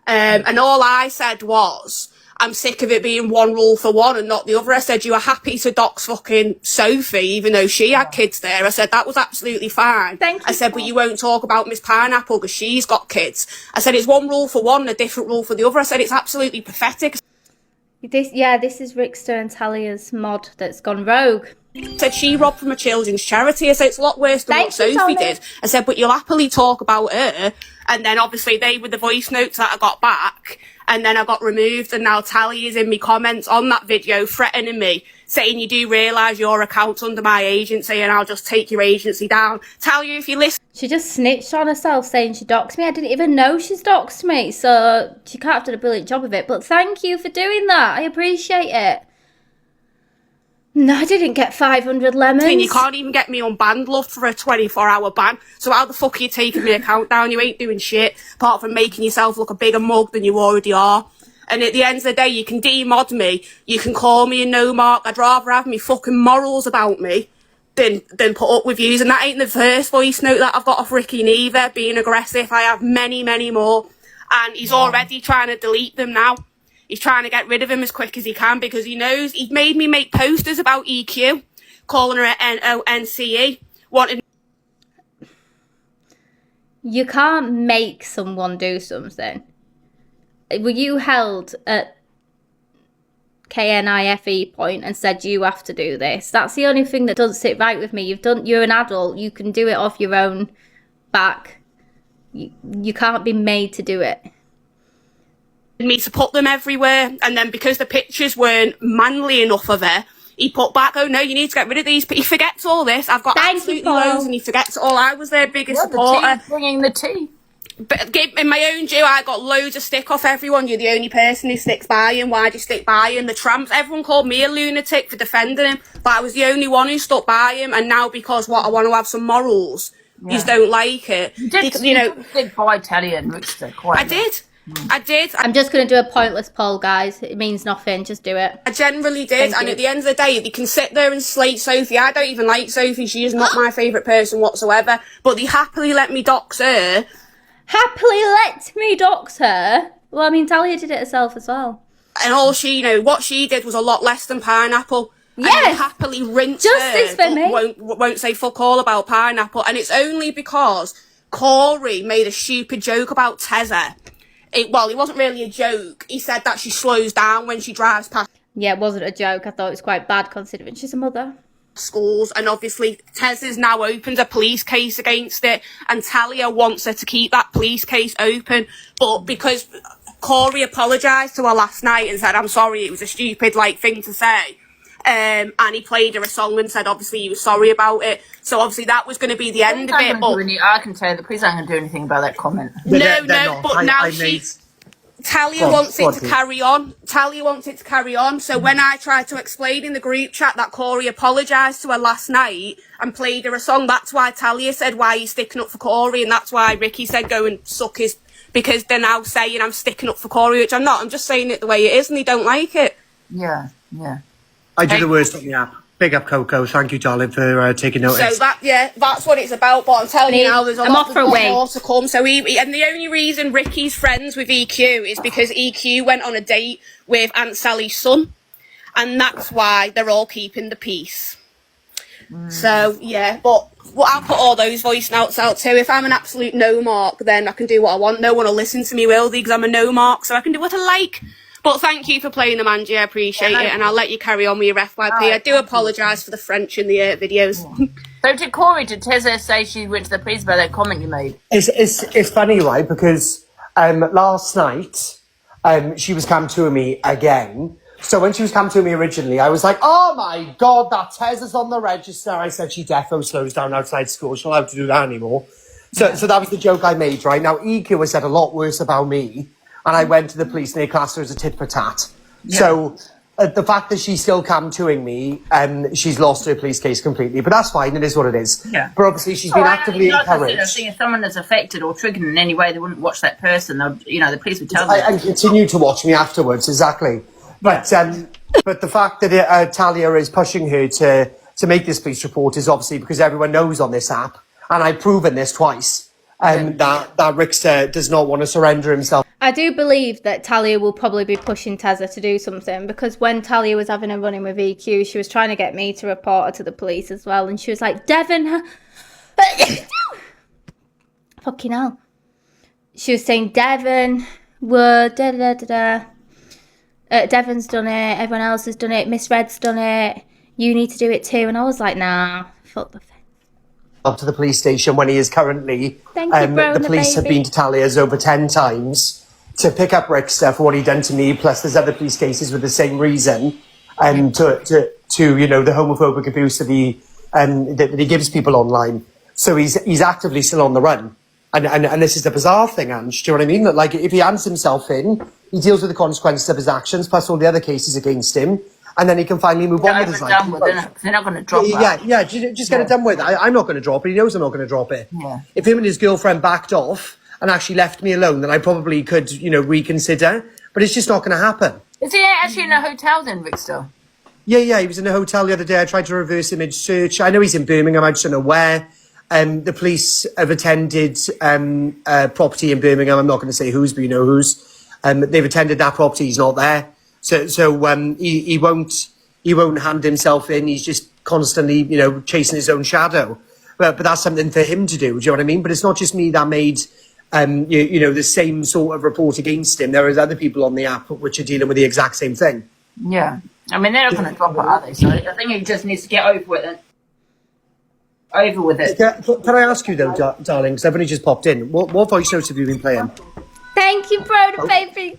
And all I said was, I'm sick of it being one rule for one and not the other. I said, you were happy to dox fucking Sophie, even though she had kids there. I said, that was absolutely fine. Thank you. I said, but you won't talk about Miss Pineapple because she's got kids. I said, it's one rule for one and a different rule for the other. I said, it's absolutely pathetic. This is Rickster and Talia's mod that's gone rogue. I said, she robbed from a children's charity. I said, it's a lot worse than what Sophie did. I said, but you'll happily talk about her. And then obviously they were the voice notes that I got back. And then I got removed, and now Talia's in me comments on that video threatening me, saying you do realise your account's under my agency and I'll just take your agency down. Talia, if you listen... She just snitched on herself saying she doxed me. I didn't even know she's doxed me, so she can't have done a brilliant job of it. But thank you for doing that. I appreciate it. No, I didn't get 500 lemons. And you can't even get me unbanned, love, for a 24-hour ban. So how the fuck are you taking my account down? You ain't doing shit, apart from making yourself look a bigger mug than you already are. And at the end of the day, you can demod me, you can call me a no-mark. I'd rather have me fucking morals about me than put up with yous. And that ain't the first voice note that I've got off Ricky neither, being aggressive. I have many, many more. And he's already trying to delete them now. He's trying to get rid of him as quick as he can, because he knows he made me make posters about EQ, calling her an NONCE, wanting... You can't make someone do something. Were you held at KNIFE point and said you have to do this? That's the only thing that doesn't sit right with me. You're an adult. You can do it off your own back. You can't be made to do it. Me to put them everywhere, and then because the pictures weren't manly enough of her, he put back, oh no, you need to get rid of these. But he forgets all this. I've got absolutely loads, and he forgets it all. I was their biggest supporter. Bringing the tea. But in my own due, I got loads of stick off everyone. You're the only person who sticks by him. Why do you stick by him? The tramps, everyone called me a lunatic for defending him, but I was the only one who stuck by him. And now, because I want to have some morals, you don't like it. You did, did buy Telly and Richter quite. I did. I did. I'm just going to do a pointless poll, guys. It means nothing. Just do it. I generally did. And at the end of the day, they can sit there and slate Sophie. I don't even like Sophie. She is not my favourite person whatsoever. But they happily let me dox her. Happily let me dox her? Well, I mean, Talia did it herself as well. And all she, what she did was a lot less than Pineapple. Yes. And happily rinse Justice her, for me. Won't say fuck all about Pineapple. And it's only because Corey made a stupid joke about Tezza. It wasn't really a joke. He said that she slows down when she drives past. Yeah, it wasn't a joke. I thought it was quite bad considering she's a mother. Schools, and obviously Tez has now opened a police case against it, and Talia wants her to keep that police case open, but because Corey apologised to her last night and said, I'm sorry, it was a stupid thing to say, and he played her a song and said obviously he was sorry about it, so obviously that was going to be the end of it. But I can tell you the police aren't going to do anything about that comment. Talia wants it to carry on. Talia wants it to carry on. So when I tried to explain in the group chat that Corey apologised to her last night and played her a song, that's why Talia said, why are you sticking up for Corey? And that's why Ricky said, go and suck his... Because they're now saying I'm sticking up for Corey, which I'm not. I'm just saying it the way it is, and they don't like it. Yeah. I do the worst on the app. Big up, Coco. Thank you, darling, for taking notice. So that's what it's about. But I'm telling you now, there's a lot more to come. So and the only reason Ricky's friends with EQ is because EQ went on a date with Aunt Sally's son, and that's why they're all keeping the peace. So yeah, but I'll put all those voice notes out too. If I'm an absolute no mark, then I can do what I want. No one will listen to me, will they? Because I'm a no mark, so I can do what I like. But thank you for playing them, Angie. I appreciate it, and I'll let you carry on with your FYP. I do apologise for the French in the videos. So did Tezza say she went to the police about that comment you made? It's funny, right? Because last night she was come to me again. So when she was come to me originally, I was like, oh my God, that Tezza's on the register. I said she defo slows down outside school. She'll have to do that anymore. So that was the joke I made, right? Now, EQ has said a lot worse about me. And I went to the police and they classed her as a tit for tat. Yeah. So the fact that she's still camping me, she's lost her police case completely. But that's fine, it is what it is. Yeah. But obviously she's been actively encouraged. I think if someone is affected or triggered in any way, they wouldn't watch that person. The police would tell them. And continue to watch me afterwards, exactly. But the fact that Talia is pushing her to make this police report is obviously because everyone knows on this app, and I've proven this twice, that Richter does not want to surrender himself. I do believe that Talia will probably be pushing Tezza to do something, because when Talia was having a run-in with EQ, she was trying to get me to report her to the police as well, and she was like, Devon... Fucking hell. She was saying, Devon... Devon's done it, everyone else has done it, Miss Red's done it, you need to do it too. And I was like, nah, fuck the fence. Up to the police station when he is currently... the police have been to Talia's over 10 times to pick up Rickster for what he'd done to me, plus there's other police cases with the same reason, and to the homophobic abuse that he gives people online. So he's actively still on the run. And this is the bizarre thing, Ange, do you know what I mean? That, like, if he hands himself in, he deals with the consequences of his actions, plus all the other cases against him, and then he can finally move on with his life. They're not going to drop it. Yeah, just get it done with. I'm not going to drop it. He knows I'm not going to drop it. Yeah. If him and his girlfriend backed off and actually left me alone, then I probably could, reconsider. But it's just not going to happen. Is he actually in a hotel then, Rickster? Yeah, he was in a hotel the other day. I tried to reverse image search. I know he's in Birmingham. I just don't know where. The police have attended a property in Birmingham. I'm not going to say whose, but you know whose. They've attended that property. He's not there. So he won't hand himself in. He's just constantly, chasing his own shadow. But that's something for him to do. Do you know what I mean? But it's not just me that made, the same sort of report against him. There is other people on the app which are dealing with the exact same thing. Yeah. I mean, they're not going to drop it, are they? So I think he just needs to get over with it. Over with it. Can I ask you though, darling, because I've only just popped in, what voice notes have you been playing? Thank you, Broda baby.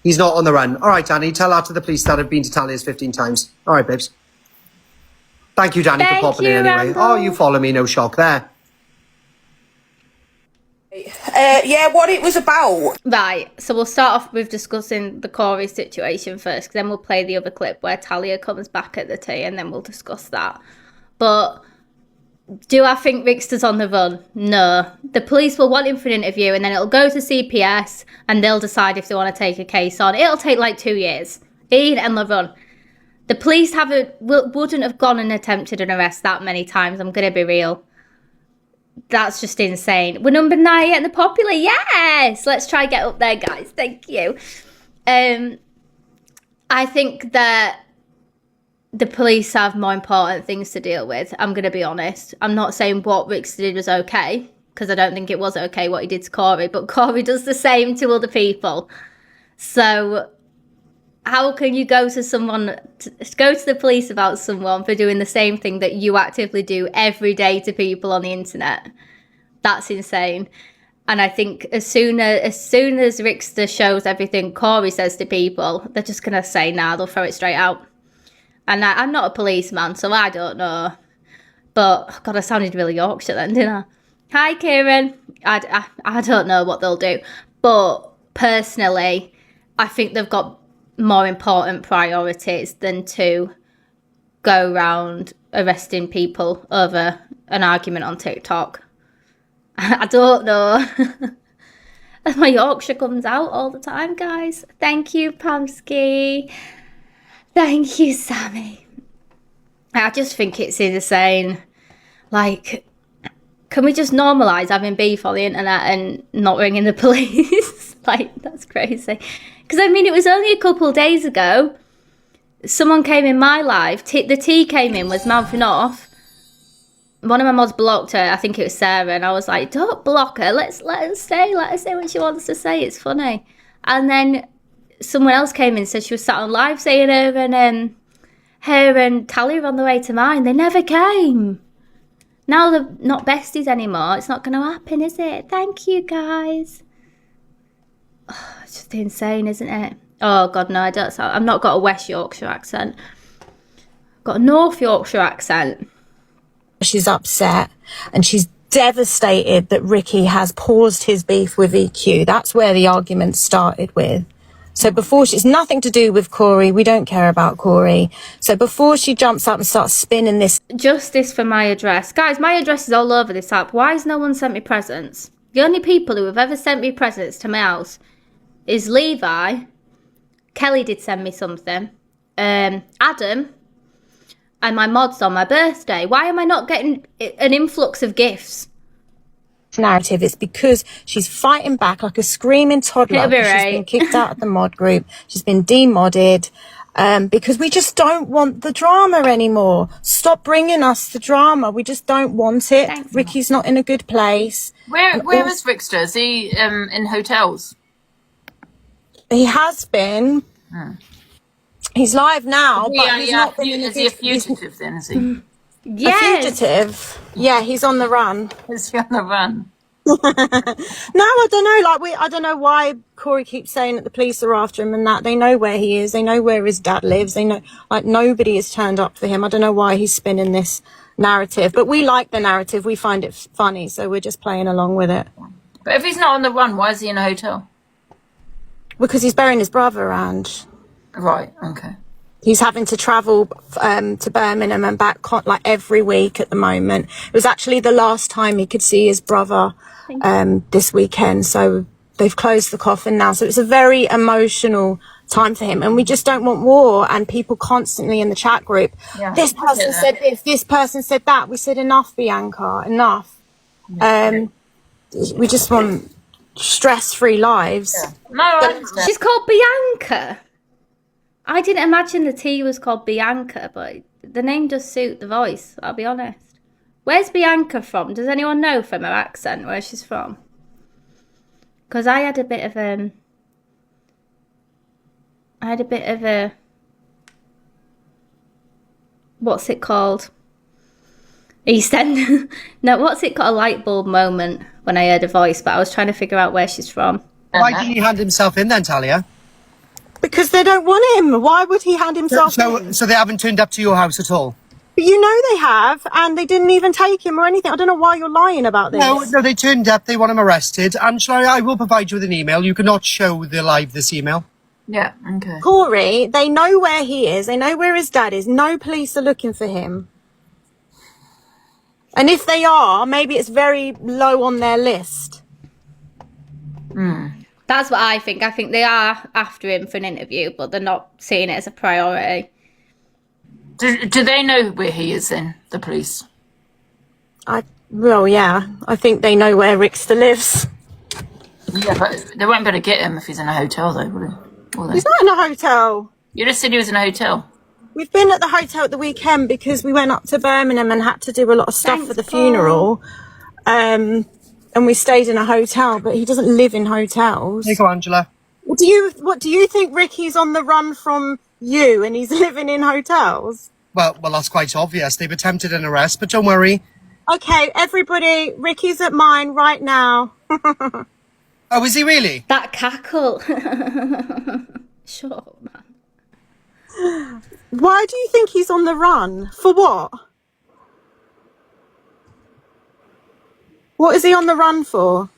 He's not on the run. All right, Danny, tell that to the police that I've been to Talia's 15 times. All right, babes. Thank you, Danny, for popping in anyway. Randall. Oh, you follow me, no shock there. Yeah, what it was about. Right, so we'll start off with discussing the Corey situation first, then we'll play the other clip where Talia comes back at the tea, and then we'll discuss that. But do I think Rickster's on the run? No. The police will want him for an interview, and then it'll go to CPS, and they'll decide if they want to take a case on. It'll take like 2 years. He and the run. The police wouldn't have gone and attempted an arrest that many times, I'm going to be real. That's just insane. We're number 9 in the popular. Yes! Let's try get up there, guys. Thank you. I think that the police have more important things to deal with. I'm going to be honest. I'm not saying what Rickster did was okay, because I don't think it was okay what he did to Corey, but Corey does the same to other people. So how can you go to the police about someone for doing the same thing that you actively do every day to people on the internet? That's insane. And I think as soon as Rickster shows everything Corey says to people, they're just going to say, nah, they'll throw it straight out. And I'm not a policeman, so I don't know. But, God, I sounded really Yorkshire then, didn't I? Hi, Kieran. I don't know what they'll do. But, personally, I think they've got more important priorities than to go around arresting people over an argument on TikTok. I don't know. My Yorkshire comes out all the time, guys. Thank you, Pamski. Thank you, Sammy. I just think it's insane. Like, can we just normalise having beef on the internet and not ringing the police? Like, that's crazy. Because, I mean, it was only a couple of days ago. Someone came in my live. The tea came in, was mouthing off. One of my mods blocked her. I think it was Sarah. And I was like, don't block her. Let her say what she wants to say. It's funny. And then someone else came in and said she was sat on live saying her and Talia were on the way to mine. They never came. Now they're not besties anymore. It's not going to happen, is it? Thank you, guys. Oh, it's just insane, isn't it? Oh, God, no, I don't. I've not got a West Yorkshire accent. I've got a North Yorkshire accent. She's upset and she's devastated that Ricky has paused his beef with EQ. That's where the argument started with. So before it's nothing to do with Corey. We don't care about Corey. So before she jumps up and starts spinning this. Justice for my address. Guys, my address is all over this app. Why has no one sent me presents? The only people who have ever sent me presents to my house is Levi. Kelly did send me something. Adam. And my mods on my birthday. Why am I not getting an influx of gifts? Narrative. It's because she's fighting back like a screaming toddler. She's been kicked out of the mod group. She's been demodded because we just don't want the drama anymore. Stop bringing us the drama. We just don't want it. Thanks, Ricky's not in a good place. Where is Rickster? Is he in hotels? He has been. He's live now, but he's not been is he a fugitive then, is he? Yes. A fugitive. Yeah, he's on the run. Is he on the run? No, I don't know. I don't know why Corey keeps saying that the police are after him and that. They know where he is. They know where his dad lives. They know, like, nobody has turned up for him. I don't know why he's spinning this narrative, but we like the narrative. We find it funny, so we're just playing along with it. But if he's not on the run, why is he in a hotel? Because he's burying his brother around. Right, okay. He's having to travel to Birmingham and back like every week at the moment. It was actually the last time he could see his brother this weekend. So they've closed the coffin now. So it's a very emotional time for him. And we just don't want war and people constantly in the chat group. Yeah, this person said this person said that. We said enough, Bianca, enough. We just want stress-free lives. Yeah. No, she's called Bianca. I didn't imagine the tea was called Bianca, but the name does suit the voice, I'll be honest. Where's Bianca from? Does anyone know from her accent where she's from? Because I had a bit of a... What's it called? East End? No, what's it called? A light bulb moment when I heard a voice, but I was trying to figure out where she's from. Why didn't he hand himself in then, Talia? Because they don't want him. Why would he hand himself in? So they haven't turned up to your house at all? But you know they have, and they didn't even take him or anything. I don't know why you're lying about this. No, they turned up. They want him arrested. Angela, I will provide you with an email. You cannot show this email. Yeah, okay. Corey, they know where he is. They know where his dad is. No police are looking for him. And if they are, maybe it's very low on their list. That's what I think. I think they are after him for an interview, but they're not seeing it as a priority. Do they know where he is then, the police? Well, yeah. I think they know where Rickster lives. Yeah, but they won't be able to get him if he's in a hotel, though, will they? He's not in a hotel. You just said he was in a hotel. We've been at the hotel at the weekend because we went up to Birmingham and had to do a lot of stuff for the funeral. And we stayed in a hotel, but he doesn't live in hotels. There you go, Angela. What do you think Ricky's on the run from you and he's living in hotels? Well, that's quite obvious. They've attempted an arrest, but don't worry. Okay, everybody, Ricky's at mine right now. Oh, is he really? That cackle. Shut up, man. Why do you think he's on the run? For what? What is he on the run for?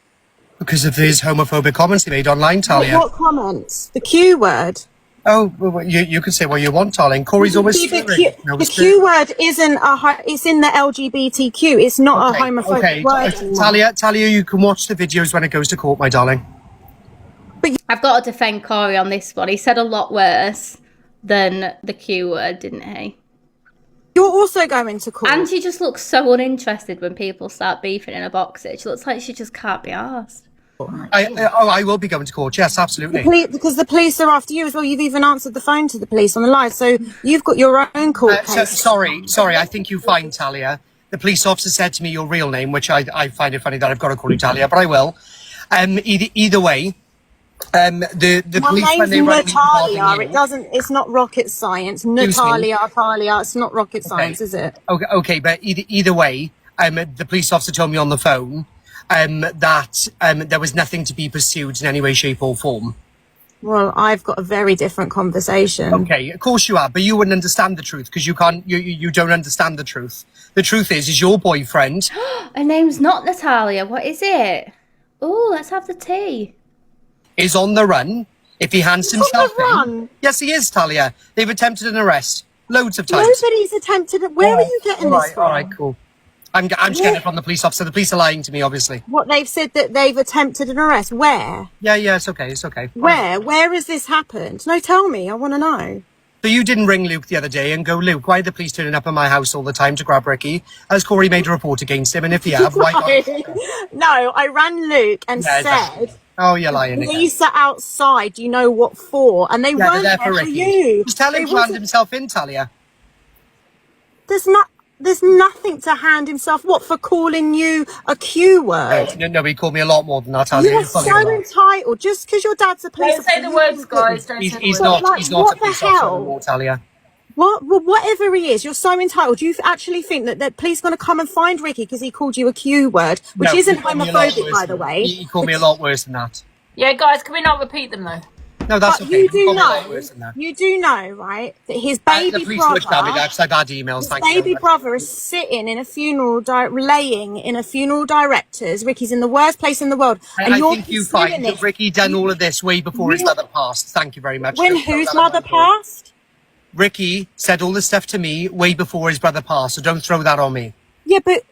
Because of his homophobic comments he made online, Talia. What comments? The Q word. Oh, well, you can say what you want, darling. Corey's always The Q word isn't it's in the LGBTQ. It's not a homophobic word. Talia, you can watch the videos when it goes to court, my darling. I've got to defend Corey on this one. He said a lot worse than the Q word, didn't he? You're also going to court. And she just looks so uninterested when people start beefing in a boxer. She looks like she just can't be arsed. I will be going to court. Yes, absolutely. Because the police are after you as well. You've even answered the phone to the police on the live, so you've got your own court case. Sorry. I think you find Talia. The police officer said to me your real name, which I find it funny that I've got to call you Talia, but I will. Either way, the police when they rang me Natalia. It's not rocket science. Natalia. It's not rocket science, is it? Okay, but either way, the police officer told me on the phone that there was nothing to be pursued in any way, shape or form. Well, I've got a very different conversation. Okay, of course you are, but you wouldn't understand the truth because you don't understand the truth. The truth is your boyfriend. Her name's not Natalia. What is it? Oh, let's have the tea. Is on the run. If he hands himself in. Yes, he is, Talia. They've attempted an arrest loads of times. Nobody's attempted it. Where are you getting this from? All right, cool. I'm just getting it from the police officer. The police are lying to me, obviously. What, they've said that they've attempted an arrest? Where? Yeah, it's okay. Where? Where has this happened? No, tell me. I want to know. So you didn't ring Luke the other day and go, Luke, why are the police turning up at my house all the time to grab Ricky? Has Corey made a report against him? And if he have, why not? No, I rang Luke and said... Exactly. Oh, you're lying again. Police are outside, you know what for? And they weren't there for you. Just tell him to hand himself in, Talia. There's nothing to hand himself. What, for calling you a Q word? No, he called me a lot more than that, Talia. You're so entitled. Just because your dad's a police officer. Don't say the words, guys. He's not a police officer anymore, Talia. Well, whatever he is, you're so entitled. You actually think that the police are going to come and find Ricky because he called you a Q word, which isn't homophobic, by the way. He called me a lot worse than that. Yeah, guys, can we not repeat them, though? No, that's but okay. You do know, right, that his baby the police brother... would tell me that because I've had emails, his baby brother is sitting in a funeral, laying in a funeral director's. Ricky's in the worst place in the world. And I think you find that Ricky done all of this way before his mother passed. Thank you very much. When whose mother passed? Ricky said all this stuff to me way before his brother passed, so don't throw that on me. Yeah, but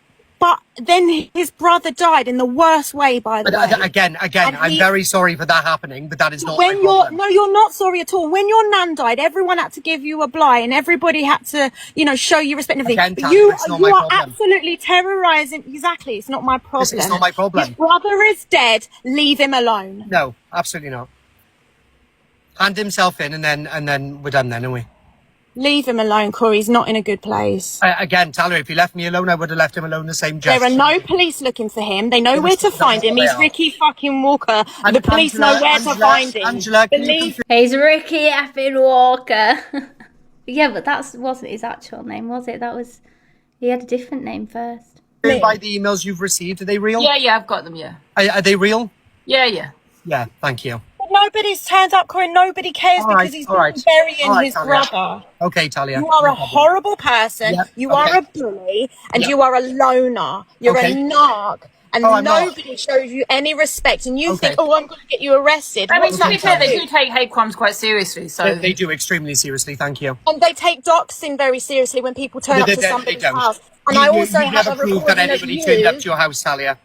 then his brother died in the worst way, by the way. Again, I'm very sorry for that happening, but that is not my problem. No, you're not sorry at all. When your nan died, everyone had to give you a blight and everybody had to, show you respect and everything. Again, you are absolutely terrorising. Exactly, it's not my problem. It's not my problem. His brother is dead. Leave him alone. No, absolutely not. Hand himself in, and then we're done. Then, aren't we? Leave him alone, Corey. He's not in a good place. Again, Talia, if he left me alone, I would have left him alone the same gesture. There are no police looking for him. They know where to find him. He's Ricky fucking Walker. And the police know where to find him. Angela, he's Ricky effing Walker. Yeah, but that wasn't his actual name, was it? He had a different name first. By the emails you've received, are they real? Yeah, I've got them, yeah. Are they real? Yeah. Yeah, thank you. nobody's turned up, Corinne. Nobody cares All right, because he's all right. burying All right, his Talia. brother. Okay, Talia. You are no a problem. horrible person. Yep, You okay. are a bully, and Yep. you are a loner. You're Okay. a narc, and Oh, I'm not. nobody shows you any respect. And you Okay. think, oh, I'm going to get you arrested. I mean, What's to be that fair, to they you? do take hate crimes quite seriously. So They do extremely seriously, thank you. And they take doxing very seriously when people turn up to somebody's don't. house. And I also You've have never a proved that recording of anybody turned up you. to your house, Talia.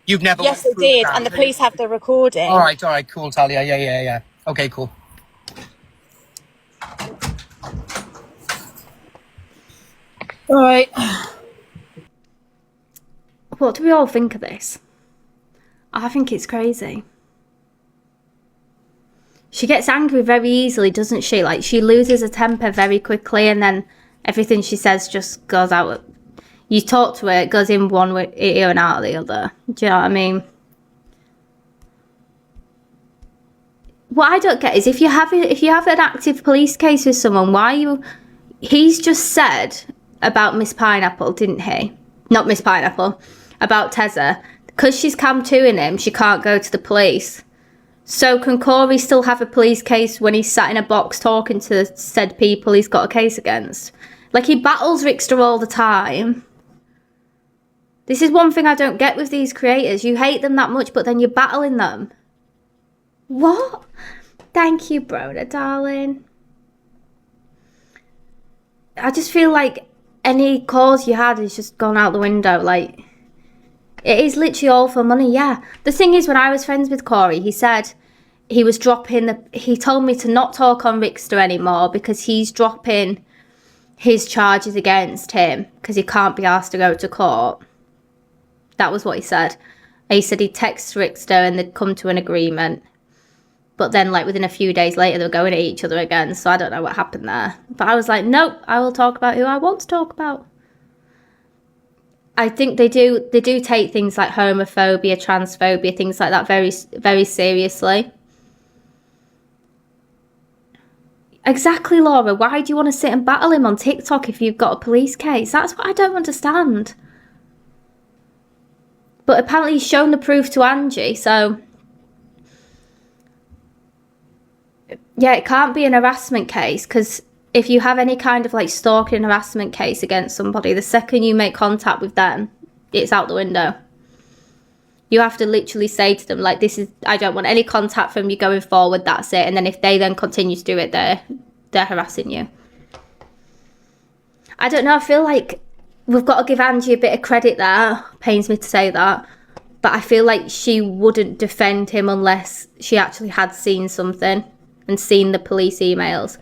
You've never Yes, they proved did, that. and the police have the recording. All right, cool, Talia. Yeah. Okay, cool. All right. What do we all think of this? I think it's crazy. She gets angry very easily, doesn't she? Like, she loses her temper very quickly, and then everything she says just goes out. You talk to her, it goes in one ear and out of the other. Do you know what I mean? What I don't get is if you have an active police case with someone, why you? He's just said about Miss Pineapple, didn't he? Not Miss Pineapple, about Tezza. Because she's cam 2ing him, she can't go to the police. So can Corey still have a police case when he's sat in a box talking to said people he's got a case against? Like, he battles Rickster all the time. This is one thing I don't get with these creators. You hate them that much, but then you're battling them. What? Thank you, Broda, darling. I just feel like any cause you had has just gone out the window. Like, it is literally all for money, yeah. The thing is, when I was friends with Corey, he said he was he told me to not talk on Rickster anymore because he's dropping his charges against him because he can't be asked to go to court. That was what he said. He said he'd text Rickster and they'd come to an agreement. But then, like, within a few days later, they were going at each other again. So I don't know what happened there. But I was like, nope, I will talk about who I want to talk about. I think they do take things like homophobia, transphobia, things like that very, very seriously. Exactly, Laura. Why do you want to sit and battle him on TikTok if you've got a police case? That's what I don't understand. But apparently he's shown the proof to Angie, so... Yeah, it can't be an harassment case, because if you have any kind of, like, stalking and harassment case against somebody, the second you make contact with them, it's out the window. You have to literally say to them, like, I don't want any contact from you going forward, that's it. And then if they then continue to do it, they're harassing you. I don't know, I feel like we've got to give Angie a bit of credit there. Pains me to say that. But I feel like she wouldn't defend him unless she actually had seen something and seen the police emails.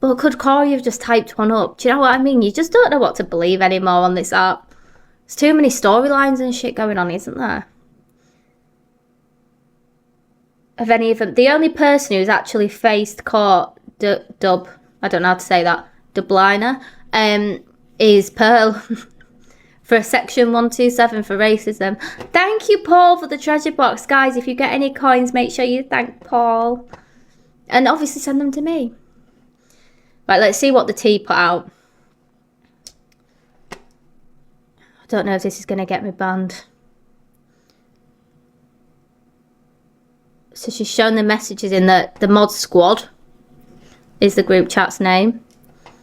But could Corey have just typed one up? Do you know what I mean? You just don't know what to believe anymore on this app. There's too many storylines and shit going on, isn't there? Of any of them. The only person who's actually faced court, Dub, I don't know how to say that, Dubliner, is Pearl. For a section 127 for racism. Thank you, Paul, for the treasure box. Guys, if you get any coins, make sure you thank Paul. And obviously send them to me. Right, let's see what the tea put out. I don't know if this is going to get me banned. So she's shown the messages in the mod squad. Is the group chat's name.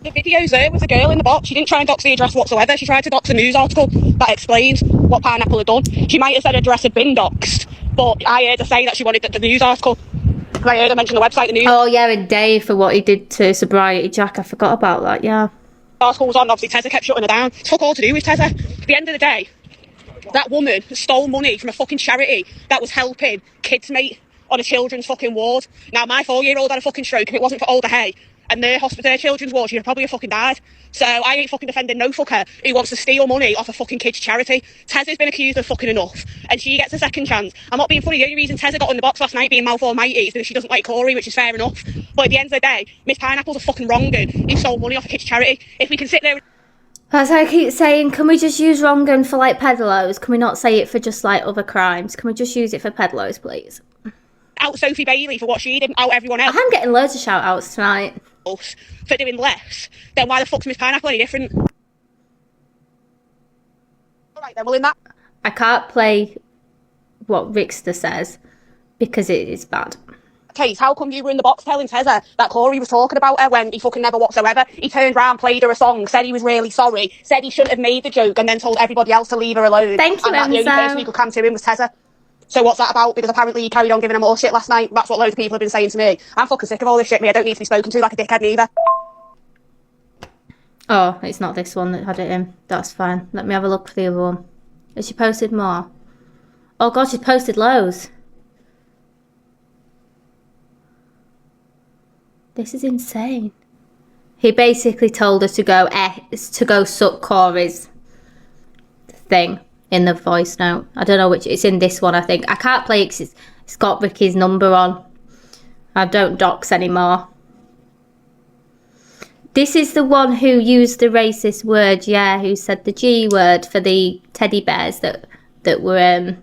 The video's there with the girl in the box. She didn't try and dox the address whatsoever. She tried to dox a news article that explains what Pineapple had done. She might have said her address had been doxed, but I heard her say that she wanted the news article. I heard her mention the website, the news. Oh, yeah, and Dave for what he did to Sobriety Jack. I forgot about that, yeah. Article was on, obviously Tezza kept shutting her down. It's fuck all to do with Tezza. At the end of the day, that woman stole money from a fucking charity that was helping kids, mate, on a children's fucking ward. Now, my 4-year-old had a fucking stroke. If it wasn't for Older Hay and their children's ward, she'd probably have fucking died. So I ain't fucking defending no fucker who wants to steal money off a fucking kids' charity. Tezza's been accused of fucking enough, and she gets a second chance. I'm not being funny. The only reason Tezza got in the box last night being mouth almighty is because she doesn't like Corey, which is fair enough. But at the end of the day, Miss Pineapple's a fucking wrong-un who stole money off a kids' charity. If we can sit there... As I keep saying, can we just use wrong-un for, like, peddlers? Can we not say it for just, like, other crimes? Can we just use it for peddlers, please? Out Sophie Bailey for what she did, out everyone else. I'm getting loads of shout-outs tonight. For doing less, then why the fuck's Miss Pineapple any different? Alright then, well in that... I can't play what Rickster says because it is bad. case, how come you were in the box telling Tezza that Corey was talking about her when he fucking never whatsoever? He turned around, played her a song, said he was really sorry, said he shouldn't have made the joke, and then told everybody else to leave her alone. Thank you, and that the only person who could come to him was Tezza. So what's that about? Because apparently he carried on giving her more shit last night. That's what loads of people have been saying to me. I'm fucking sick of all this shit, me. I don't need to be spoken to like a dickhead neither. Oh, it's not this one that had it in. That's fine. Let me have a look for the other one. Has she posted more? Oh god, she's posted loads. This is insane. He basically told her to go suck Corey's thing in the voice note. I don't know which. It's in this one, I think. I can't play it because it's got Ricky's number on. I don't dox anymore. This is the one who used the racist word, yeah, who said the G word for the teddy bears that were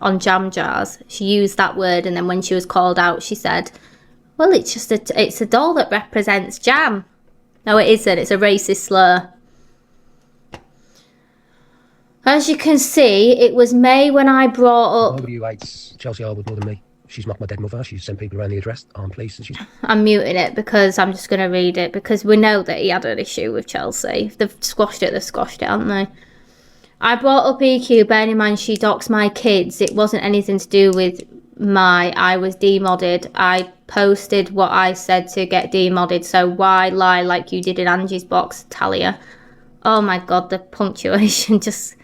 on jam jars. She used that word, and then when she was called out, she said, well, it's just it's a doll that represents jam. No, it isn't. It's a racist slur. As you can see, it was May when I brought up... Nobody who hates Chelsea Harwood more than me. She's mocked my dead mother. She's sent people around the address, armed police, and she's... I'm muting it because I'm just going to read it, because we know that he had an issue with Chelsea. If they've squashed it, haven't they? I brought up EQ, bearing in mind she doxed my kids. It wasn't anything to do with I was demodded. I posted what I said to get demodded, so why lie like you did in Angie's box, Talia? Oh my god, the punctuation just...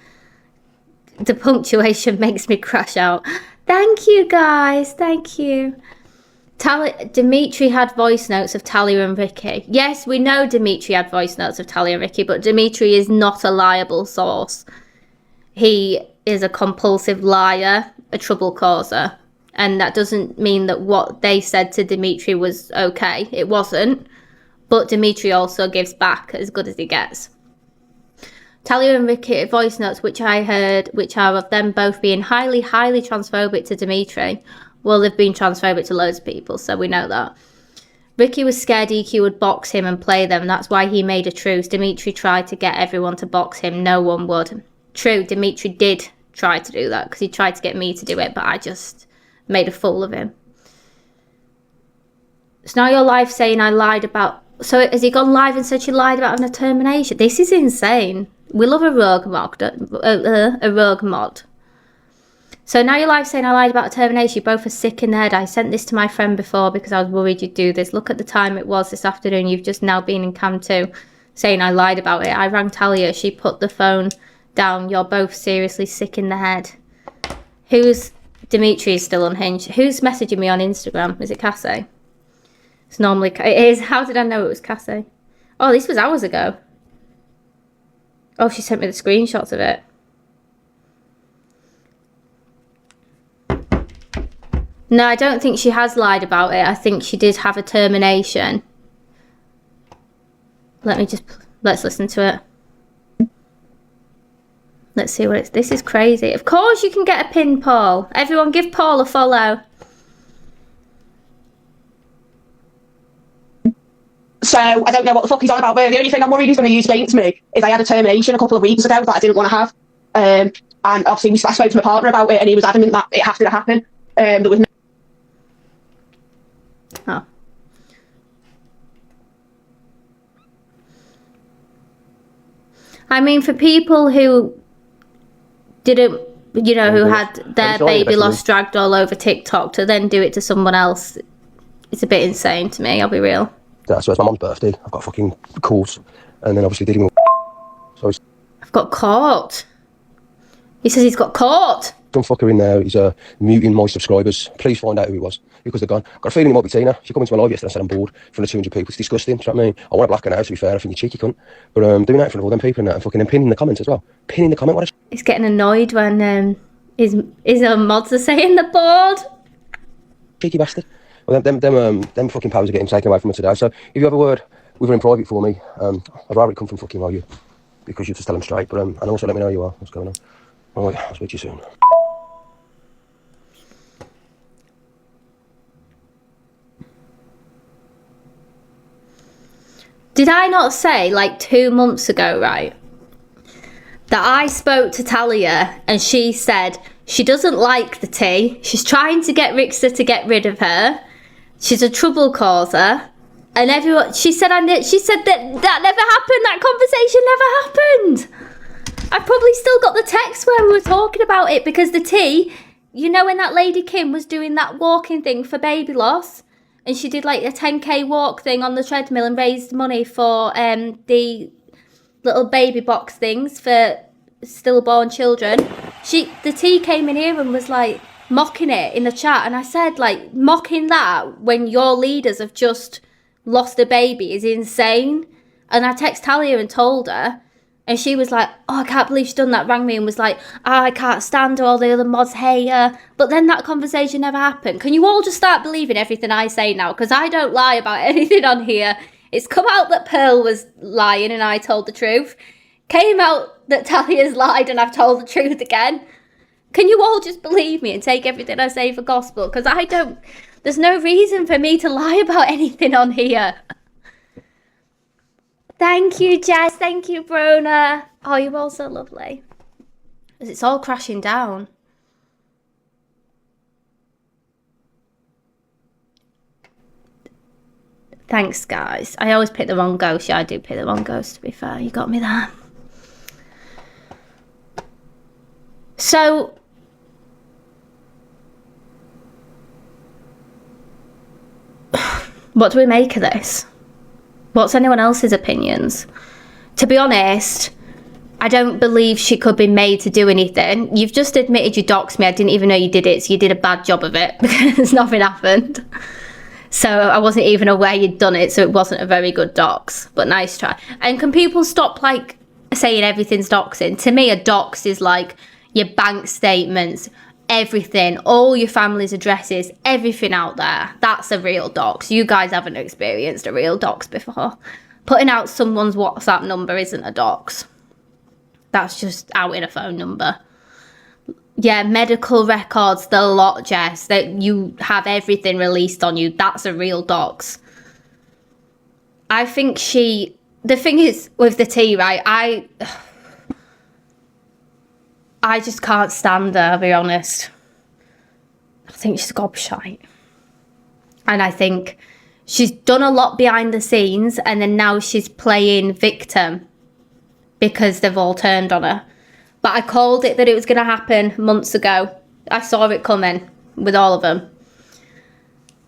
The punctuation makes me crash out. Thank you, guys. Thank you. Dimitri had voice notes of Talia and Ricky. Yes, we know Dimitri had voice notes of Talia and Ricky, but Dimitri is not a liable source. He is a compulsive liar, a trouble causer. And that doesn't mean that what they said to Dimitri was okay. It wasn't. But Dimitri also gives back as good as he gets. Talia and Ricky voice notes, which I heard, which are of them both being highly, highly transphobic to Dimitri. Well, they've been transphobic to loads of people, so we know that. Ricky was scared EQ would box him and play them. That's why he made a truce. Dimitri tried to get everyone to box him. No one would. True, Dimitri did try to do that, because he tried to get me to do it, but I just made a fool of him. So now you're live saying I lied about... So has he gone live and said she lied about having a termination? This is insane. We love a rogue mod. So now you're live saying I lied about a termination. You both are sick in the head. I sent this to my friend before because I was worried you'd do this. Look at the time it was this afternoon. You've just now been in cam 2 saying I lied about it. I rang Talia. She put the phone down. You're both seriously sick in the head. Dimitri is still unhinged. Who's messaging me on Instagram? Is it Cassie? It's normally... It is. How did I know it was Cassie? Oh, this was hours ago. Oh, she sent me the screenshots of it. No, I don't think she has lied about it. I think she did have a termination. Let's listen to it. Let's see what it's... This is crazy. Of course you can get a pin, Paul. Everyone give Paul a follow. So I don't know what the fuck he's on about, but the only thing I'm worried he's going to use against me is I had a termination a couple of weeks ago that I didn't want to have. And obviously I spoke to my partner about it, and he was adamant that it had to happen. There was no... Oh. I mean, for people who didn't, who had their baby lost dragged all over TikTok, to then do it to someone else, it's a bit insane to me, I'll be real. Yeah, so it's my mum's birthday. I've got fucking calls, and then obviously dealing with... So I've got caught. He says he's got caught. Some fucker in there, he's muting my subscribers. Please find out who he was, because they're gone. Got a feeling it might be Tina. She come into my live yesterday and said I'm bored from the 200 people. It's disgusting, do you know what I mean? I want to black her now, to be fair, I think you cheeky cunt. But doing that in front of all them people and that, and fucking pinning the comments as well. Pinning the comment, what a... He's getting annoyed when his mods are saying the board. Cheeky bastard. Well, them fucking powers are getting taken away from me today. So if you have a word with her in private for me, I'd rather it come from fucking you, because you have to tell them straight. But and also let me know who you are. What's going on? All right, I'll speak to you soon. Did I not say like 2 months ago, right, that I spoke to Talia and she said she doesn't like the tea. She's trying to get Rickster to get rid of her. She's a trouble causer. And everyone, she said that never happened. That conversation never happened. I've probably still got the text where we were talking about it, because the tea, you know, when that lady Kim was doing that walking thing for baby loss, and she did like a 10k walk thing on the treadmill and raised money for the little baby box things for stillborn children. The tea came in here and was like mocking it in the chat, and I said, like, mocking that when your leaders have just lost a baby is insane. And I texted Talia and told her, and she was like, oh, I can't believe she's done that, rang me and was like, oh, I can't stand her, all the other mods hate her. But then that conversation never happened. Can you all just start believing everything I say now? Because I don't lie about anything on here. It's come out that Pearl was lying and I told the truth. Came out that Talia's lied and I've told the truth again. Can you all just believe me and take everything I say for gospel? Because there's no reason for me to lie about anything on here. Thank you, Jess. Thank you, Brona. Oh, you're all so lovely. It's all crashing down. Thanks, guys. I always pick the wrong ghost. Yeah, I do pick the wrong ghost, to be fair. You got me there. So, what do we make of this? What's anyone else's opinions? To be honest, I don't believe she could be made to do anything. You've just admitted you doxed me. I didn't even know you did it, so you did a bad job of it because nothing happened. So I wasn't even aware you'd done it, so it wasn't a very good dox, but nice try. And can people stop, like, saying everything's doxing? To me, a dox is like your bank statements, everything, all your family's addresses, everything out there. That's a real dox. You guys haven't experienced a real dox before. Putting out someone's WhatsApp number isn't a dox. That's just out in a phone number. Yeah, medical records, the lot, Jess, that you have everything released on you. That's a real dox. I think the thing is with the tea, right, I just can't stand her, I'll be honest. I think she's gobshite. And I think she's done a lot behind the scenes, and then now she's playing victim because they've all turned on her. But I called it that it was going to happen months ago. I saw it coming with all of them.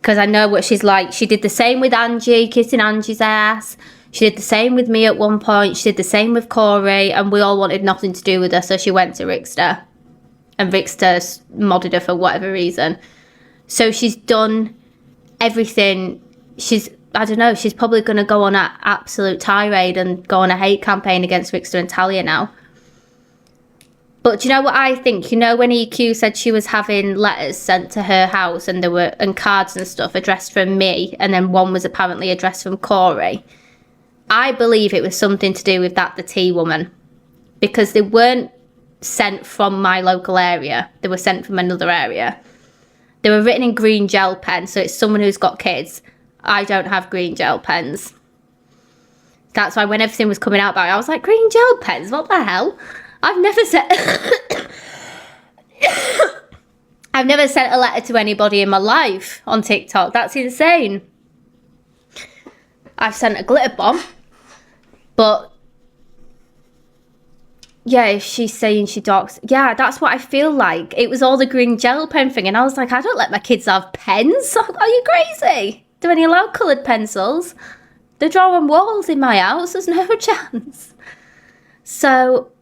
Because I know what she's like. She did the same with Angie, kissing Angie's ass. She did the same with me at one point. She did the same with Corey, and we all wanted nothing to do with her, so she went to Rickster. And Rickster modded her for whatever reason. So she's done everything. I don't know, she's probably going to go on an absolute tirade and go on a hate campaign against Rickster and Talia now. But do you know what I think? You know when EQ said she was having letters sent to her house and cards and stuff addressed from me, and then one was apparently addressed from Corey? I believe it was something to do with the tea woman, because they weren't sent from my local area. They were sent from another area. They were written in green gel pen, so it's someone who's got kids. I don't have green gel pens. That's why when everything was coming out about it, I was like, green gel pens? What the hell? I've never sent a letter to anybody in my life on TikTok. That's insane. I've sent a glitter bomb. But yeah, if she's saying she docs, yeah, that's what I feel like. It was all the green gel pen thing, and I was like, I don't let my kids have pens. Are you crazy? Do any allow coloured pencils? They draw on walls in my house. There's no chance. So,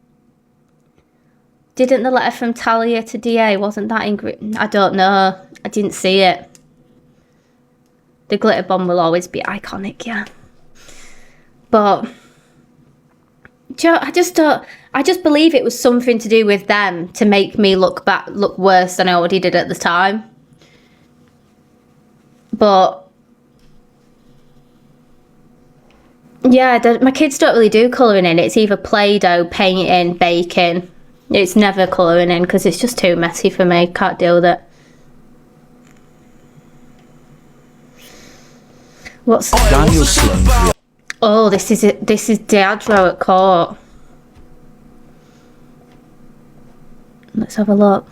didn't the letter from Talia to DA, wasn't that in green? I don't know. I didn't see it. The glitter bomb will always be iconic, yeah. But Joe, I just believe it was something to do with them to make me look worse than I already did at the time. But yeah, my kids don't really do colouring in. It's either Play-Doh, painting, baking. It's never colouring in because it's just too messy for me. Can't deal with it. What's Daniel Sloan? Oh, this is Deadro at court. Let's have a look.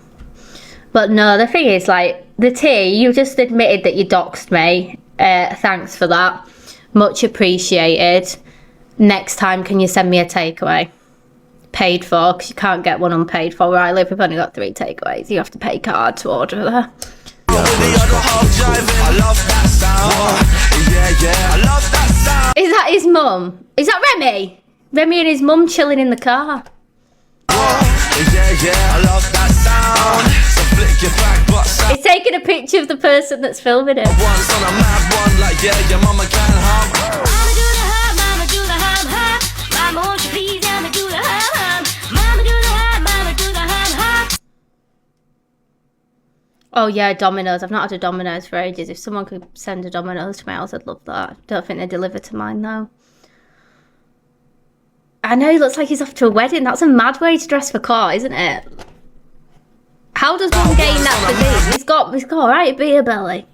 But no, the thing is, like, the tea, you just admitted that you doxed me. Thanks for that. Much appreciated. Next time, can you send me a takeaway? Paid for, because you can't get one unpaid for. Where I live, we've only got 3 takeaways. You have to pay card to order there. Is that his mum? Is that Remy? Remy and his mum chilling in the car. He's taking a picture of the person that's filming it. Oh yeah, Domino's. I've not had a Domino's for ages. If someone could send a Domino's to my house, I'd love that. Don't think they deliver to mine though. I know he looks like he's off to a wedding. That's a mad way to dress for court, isn't it? How does one gain that physique? He's got alright beer belly.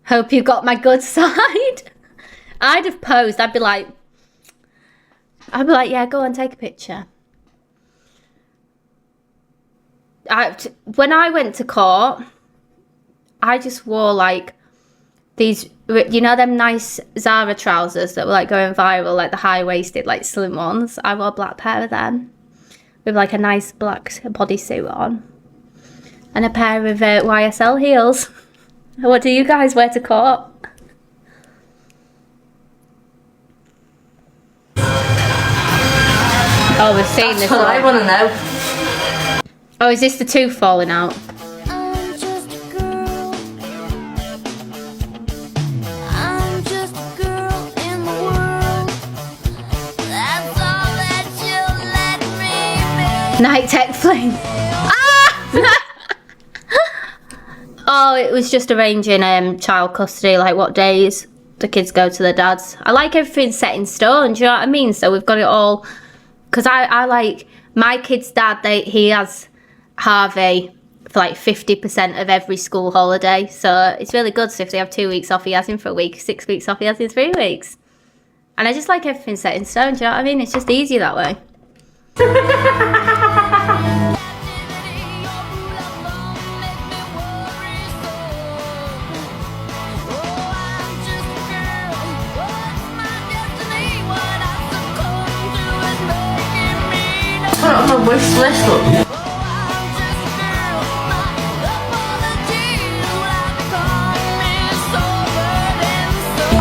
Hope you got my good side. I'd have posed. I'd be like, yeah, go on, take a picture. When I went to court, I just wore like these, you know, them nice Zara trousers that were like going viral, like the high-waisted, like slim ones. I wore a black pair of them with like a nice black bodysuit on and a pair of YSL heels. What do you guys wear to court? Oh, we've seen this. That's what I want to know. Oh, is this the tooth falling out? Night tech flame. Ah! Oh, it was just arranging child custody, like what days the kids go to their dads. I like everything set in stone, do you know what I mean? So we've got it all, because I like my kid's dad, he has Harvey for like 50% of every school holiday, so it's really good. So if they have 2 weeks off, he has him for a week. 6 weeks off, he has him 3 weeks. And I just like everything set in stone, do you know what I mean? It's just easier that way. Put it on my wish list, look.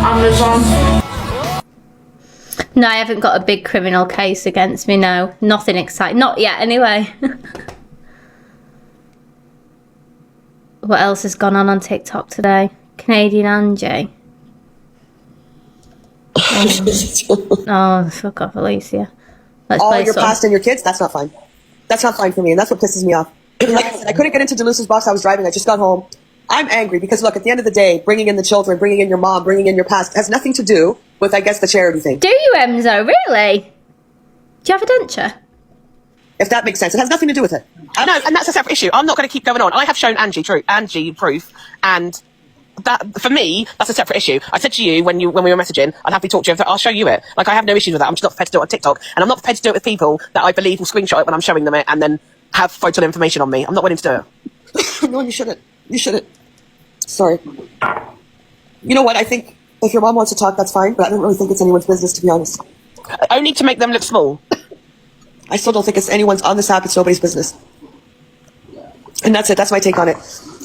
Amazon. No, I haven't got a big criminal case against me, no. Nothing exciting. Not yet, anyway. What else has gone on TikTok today? Canadian Angie. Oh, fuck off, Alicia. Let's play your some. past and your kids, that's not fine. That's not fine for me, and that's what pisses me off. Like I said, I couldn't get into Deluce's box. I was driving. I just got home. I'm angry because, look, at the end of the day, bringing in the children, bringing in your mom, bringing in your past has nothing to do with, I guess, the charity thing. Do you, Emzo? Really? Do you have a denture? If that makes sense. It has nothing to do with it. No, and that's a separate issue. I'm not going to keep going on. I have shown Angie proof, and that, for me, that's a separate issue. I said to you when we were messaging, I'd happily talk to you. I'll show you it. Like, I have no issues with that. I'm just not prepared to do it on TikTok, and I'm not prepared to do it with people that I believe will screenshot it when I'm showing them it and then have photo information on me. I'm not willing to do it. No, you shouldn't. You shouldn't. Sorry. You know what? I think if your mom wants to talk, that's fine, but I don't really think it's anyone's business, to be honest. Only to make them look small. I still don't think it's anyone's on this app. It's nobody's business. And that's it. That's my take on it.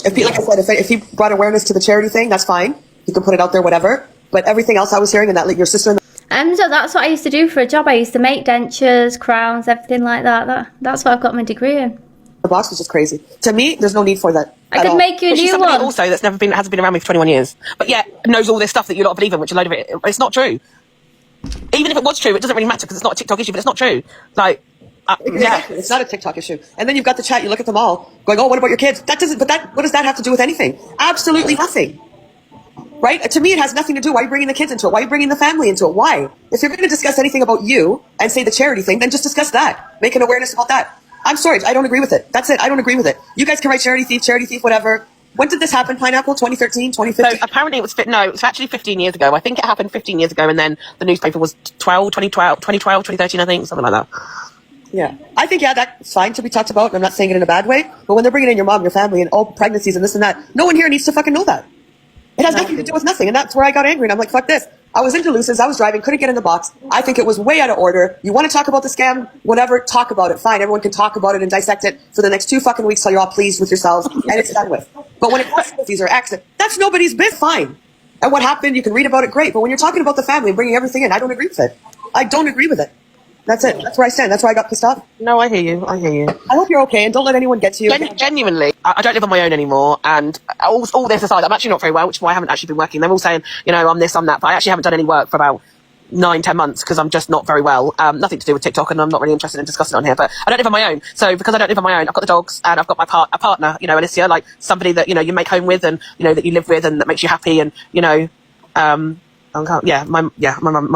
If, like I said, if he brought awareness to the charity thing, that's fine. You can put it out there, whatever. But everything else I was hearing, and that your sister... So that's what I used to do for a job. I used to make dentures, crowns, everything like that. That's what I've got my degree in. The box was just crazy. To me, there's no need for that. I could make you a new one. Also, that's hasn't been around me for 21 years, but yeah, knows all this stuff that you lot believe in, which a load of it, it's not true. Even if it was true, it doesn't really matter because it's not a TikTok issue. But it's not true. Like, exactly, it's not a TikTok issue. And then you've got the chat. You look at them all, going, "Oh, what about your kids?" That doesn't. But what does that have to do with anything? Absolutely nothing. Right? To me, it has nothing to do. Why are you bringing the kids into it? Why are you bringing the family into it? Why? If you're going to discuss anything about you and say the charity thing, then just discuss that. Make an awareness about that. I'm sorry, I don't agree with it. That's it. I don't agree with it. You guys can write charity thief, whatever. When did this happen, Pineapple? 2013, 2015? So apparently it was actually 15 years ago. I think it happened 15 years ago, and then the newspaper was 2013, I think, something like that. Yeah. I think, yeah, that's fine to be talked about. I'm not saying it in a bad way. But when they're bringing in your mom, your family, and all pregnancies and this and that, no one here needs to fucking know that. It has nothing to do with nothing. And that's where I got angry. And I'm like, fuck this. I was in Duluth's. I was driving, couldn't get in the box. I think it was way out of order. You want to talk about the scam? Whatever, talk about it. Fine. Everyone can talk about it and dissect it for the next 2 fucking weeks till you're all pleased with yourselves and it's done with. But when it comes to these or accidents, that's nobody's business. Fine. And what happened, you can read about it, great. But when you're talking about the family and bringing everything in, I don't agree with it. I don't agree with it. That's it. That's where I stand. That's why I got pissed off. No, I hear you. I hear you. I hope you're okay and don't let anyone get to you. Genuinely, I don't live on my own anymore, and all this aside, I'm actually not very well, which is why I haven't actually been working. They're all saying, you know, I'm this, I'm that, but I actually haven't done any work for about 9-10 months because I'm just not very well. Nothing to do with TikTok, and I'm not really interested in discussing it on here, but I don't live on my own. So because I don't live on my own, I've got the dogs and I've got my a partner, you know, Alicia, like somebody that, you know, you make home with and, you know, that you live with and that makes you happy and, you know, my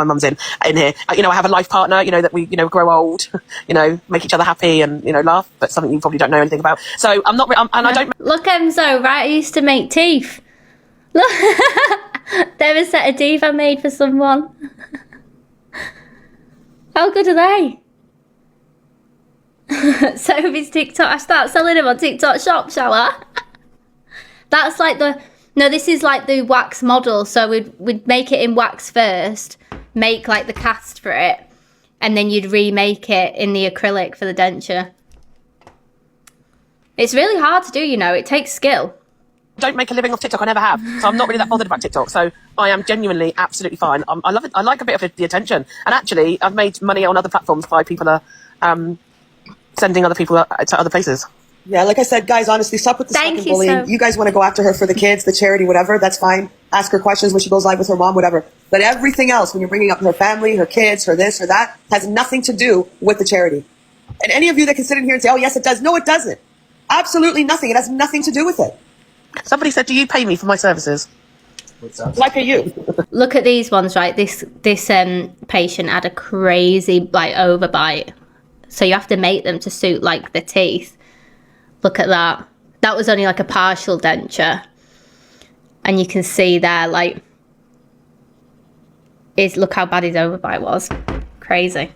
mum's in here. You know, I have a life partner, you know, that we, you know, grow old, you know, make each other happy and, you know, laugh, but something you probably don't know anything about. So I'm not, and I don't. Look, Enzo, right? I used to make teeth. Look, they're a set of teeth I made for someone. How good are they? So if it's TikTok, I start selling them on TikTok shop, shall I? That's like no, this is like the wax model. So we'd make it in wax first, make like the cast for it, and then you'd remake it in the acrylic for the denture. It's really hard to do, you know, it takes skill. Don't make a living off TikTok, I never have. So I'm not really that bothered about TikTok. So I am genuinely absolutely fine. I love it. I like a bit of the attention. And actually, I've made money on other platforms by people are sending other people to other places. Yeah, like I said, guys, honestly, stop with the fucking bullying. You guys want to go after her for the kids, the charity, whatever, that's fine. Ask her questions when she goes live with her mom, whatever. But everything else, when you're bringing up her family, her kids, her this, her that, has nothing to do with the charity. And any of you that can sit in here and say, oh, yes, it does. No, it doesn't. Absolutely nothing. It has nothing to do with it. Somebody said, do you pay me for my services? Like a you. Look at these ones, right? This patient had a crazy like overbite. So you have to make them to suit like the teeth. Look at that. That was only like a partial denture. And you can see there, like, look how bad his overbite was. Crazy.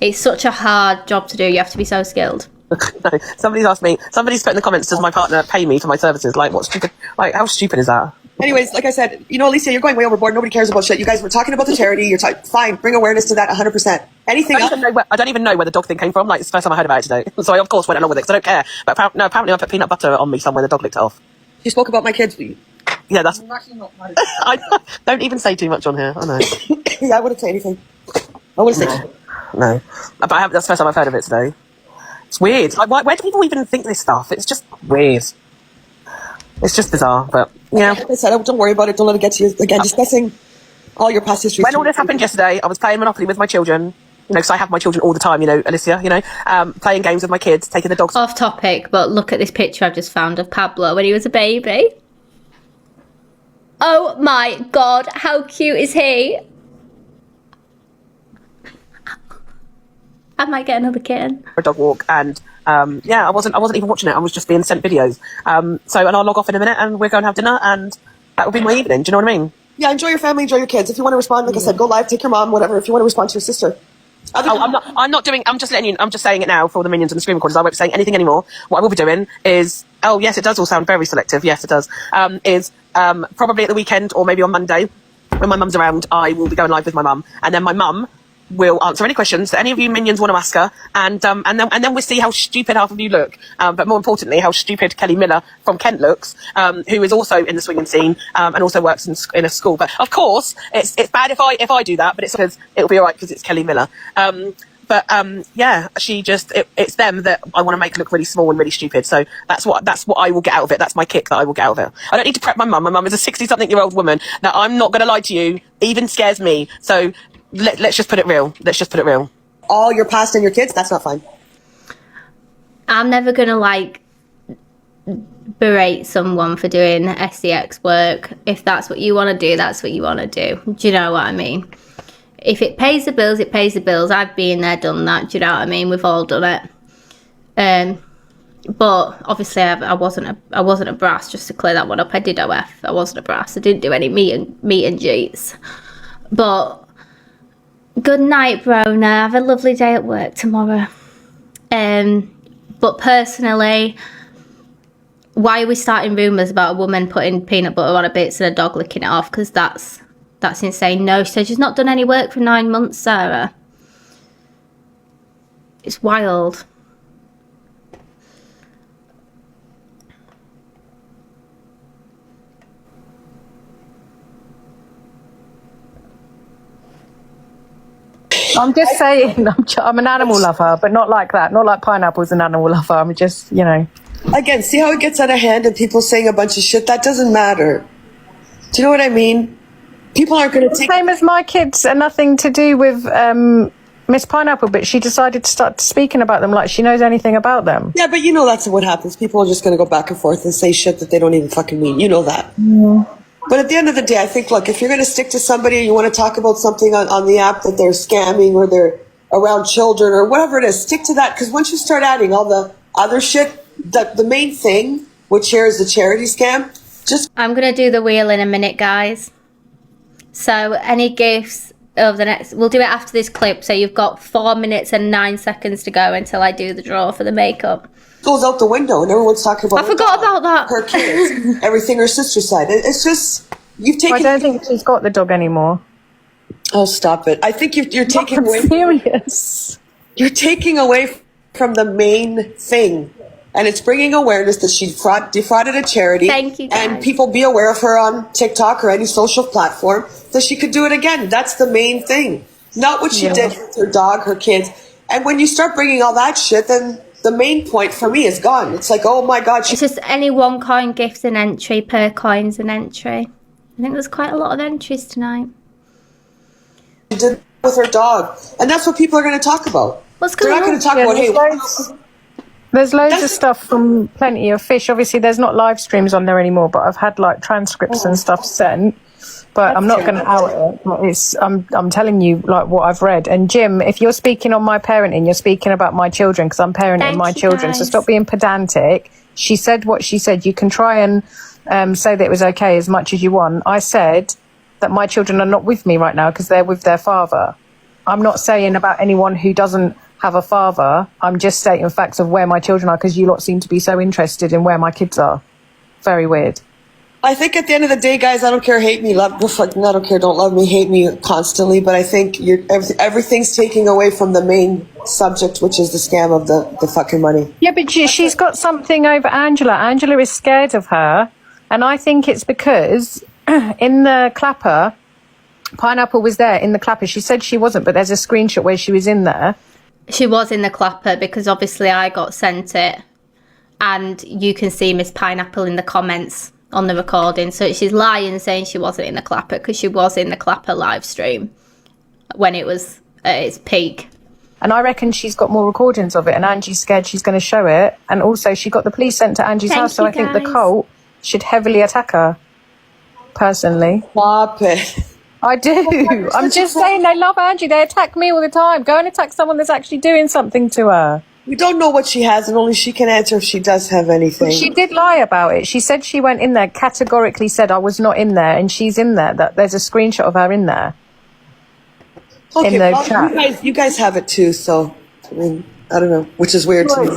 It's such a hard job to do. You have to be so skilled. No, somebody's asked me, somebody's put in the comments, does my partner pay me for my services? Like, what stupid, like, how stupid is that? Anyways, like I said, you know, Alicia, you're going way overboard. Nobody cares about shit. You guys were talking about the charity. You're fine. Bring awareness to that 100%. Anything else? I don't even know where the dog thing came from. Like, it's the first time I heard about it today. So I, of course, went along with it because I don't care. But apparently I put peanut butter on me somewhere. The dog licked it off. You spoke about my kids. Yeah, that's... I don't even say too much on here. I know. Yeah, I wouldn't say anything. I wouldn't say anything. No. But that's the first time I've heard of it today. It's weird. Like, where do people even think this stuff? It's just weird. It's just bizarre, but yeah. Like I said, don't worry about it. Don't let it get to you. Again, discussing all your past history. When all this happened yesterday, I was playing Monopoly with my children. You know, because I have my children all the time, you know, Alicia, you know, playing games with my kids, taking the dogs. Off topic, but look at this picture I've just found of Pablo when he was a baby. Oh my God, how cute is he? I might get another kitten. For a dog walk, and yeah, I wasn't even watching it. I was just being sent videos. And I'll log off in a minute, and we're going to have dinner, and that will be my evening. Do you know what I mean? Yeah, enjoy your family, enjoy your kids. If you want to respond, like I said, go live, take your mom, whatever. If you want to respond to your sister. I'm not doing. I'm just letting you. I'm just saying it now for all the minions and the screen recorders. I won't be saying anything anymore. What I will be doing is. Oh yes, it does all sound very selective. Yes, it does. Probably at the weekend or maybe on Monday when my mum's around, I will be going live with my mum, and then my mum will answer any questions that any of you minions want to ask her, and then we'll see how stupid half of you look, but more importantly, how stupid Kelly Miller from Kent looks, who is also in the swinging scene and also works in a school. But of course, it's bad if I do that, but it's because it'll be alright because it's Kelly Miller. Yeah, it's them that I want to make look really small and really stupid. So that's what I will get out of it. That's my kick that I will get out of it. I don't need to prep my mum. My mum is a 60-something-year-old woman. Now, I'm not going to lie to you. Even scares me. So let's just put it real. Let's just put it real. All your past and your kids, that's not fine. I'm never going to, like, berate someone for doing SDX work. If that's what you want to do, that's what you want to do. Do you know what I mean? If it pays the bills, it pays the bills. I've been there, done that. Do you know what I mean? We've all done it. But obviously, I wasn't a brass. Just to clear that one up, I did OF. I wasn't a brass. I didn't do any meet and greets. But good night, Brona. Have a lovely day at work tomorrow. But personally, why are we starting rumours about a woman putting peanut butter on her bits and a dog licking it off? Because that's insane. No, she said she's not done any work for 9 months, Sarah. It's wild. I'm just saying, I'm an animal lover, but not like that. Not like Pineapple's an animal lover. I'm just, you know. Again, see how it gets out of hand and people saying a bunch of shit? That doesn't matter. Do you know what I mean? People aren't going to take... Same as my kids are nothing to do with Miss Pineapple, but she decided to start speaking about them like she knows anything about them. Yeah, but you know that's what happens. People are just going to go back and forth and say shit that they don't even fucking mean. You know that. But at the end of the day, I think, look, if you're going to stick to somebody and you want to talk about something on the app that they're scamming or they're around children or whatever it is, stick to that. Because once you start adding all the other shit, the main thing, which here is the charity scam, just... I'm going to do the wheel in a minute, guys. So any gifts of the next... We'll do it after this clip. So you've got 4 minutes and 9 seconds to go until I do the draw for the makeup. Goes out the window and everyone's talking about... I forgot about that. Her kids, everything her sister said. It's just... You've taken... I don't think she's got the dog anymore. Oh, stop it. I think you're taking away... serious. You're taking away from the main thing. And it's bringing awareness that she defrauded a charity. Thank you, guys. And people be aware of her on TikTok or any social platform, that she could do it again. That's the main thing. Not what she did with her dog, her kids. And when you start bringing all that shit, then the main point for me is gone. It's like, oh my God. It's just any one coin gift's an entry, per coin's an entry. I think there's quite a lot of entries tonight. She did with her dog. And that's what people are going to talk about. What's going on? They're not going to talk about, hey... There's loads of stuff from Plenty of Fish. Obviously, there's not live streams on there anymore, but I've had like transcripts and stuff sent. But I'm not going to out it. But I'm telling you like what I've read. And Jim, if you're speaking on my parenting, you're speaking about my children because I'm parenting my children. So stop being pedantic. She said what she said. You can try and say that it was okay as much as you want. I said that my children are not with me right now because they're with their father. I'm not saying about anyone who doesn't have a father. I'm just stating facts of where my children are because you lot seem to be so interested in where my kids are. Very weird. I think at the end of the day, guys, I don't care, hate me, love, I don't care, don't love me, hate me constantly, but I think everything's taking away from the main subject, which is the scam of the fucking money. Yeah, but she's got something over Angela. Angela is scared of her, and I think it's because in the clapper, Pineapple was there in the clapper. She said she wasn't, but there's a screenshot where she was in there. She was in the clapper because obviously I got sent it and you can see Miss Pineapple in the comments on the recording. So she's lying saying she wasn't in the clapper because she was in the clapper live stream when it was at its peak. And I reckon she's got more recordings of it and Angie's scared she's going to show it. And also she got the police sent to Angie's house. So I think the cult should heavily attack her, personally. Stop it. I do. I'm just saying they love Angie. They attack me all the time. Go and attack someone that's actually doing something to her. We don't know what she has and only she can answer if she does have anything. She did lie about it. She said she went in there, categorically said I was not in there, and she's in there. That there's a screenshot of her in there. Okay, in the chat. You guys have it too, so I mean, I don't know, which is weird to me.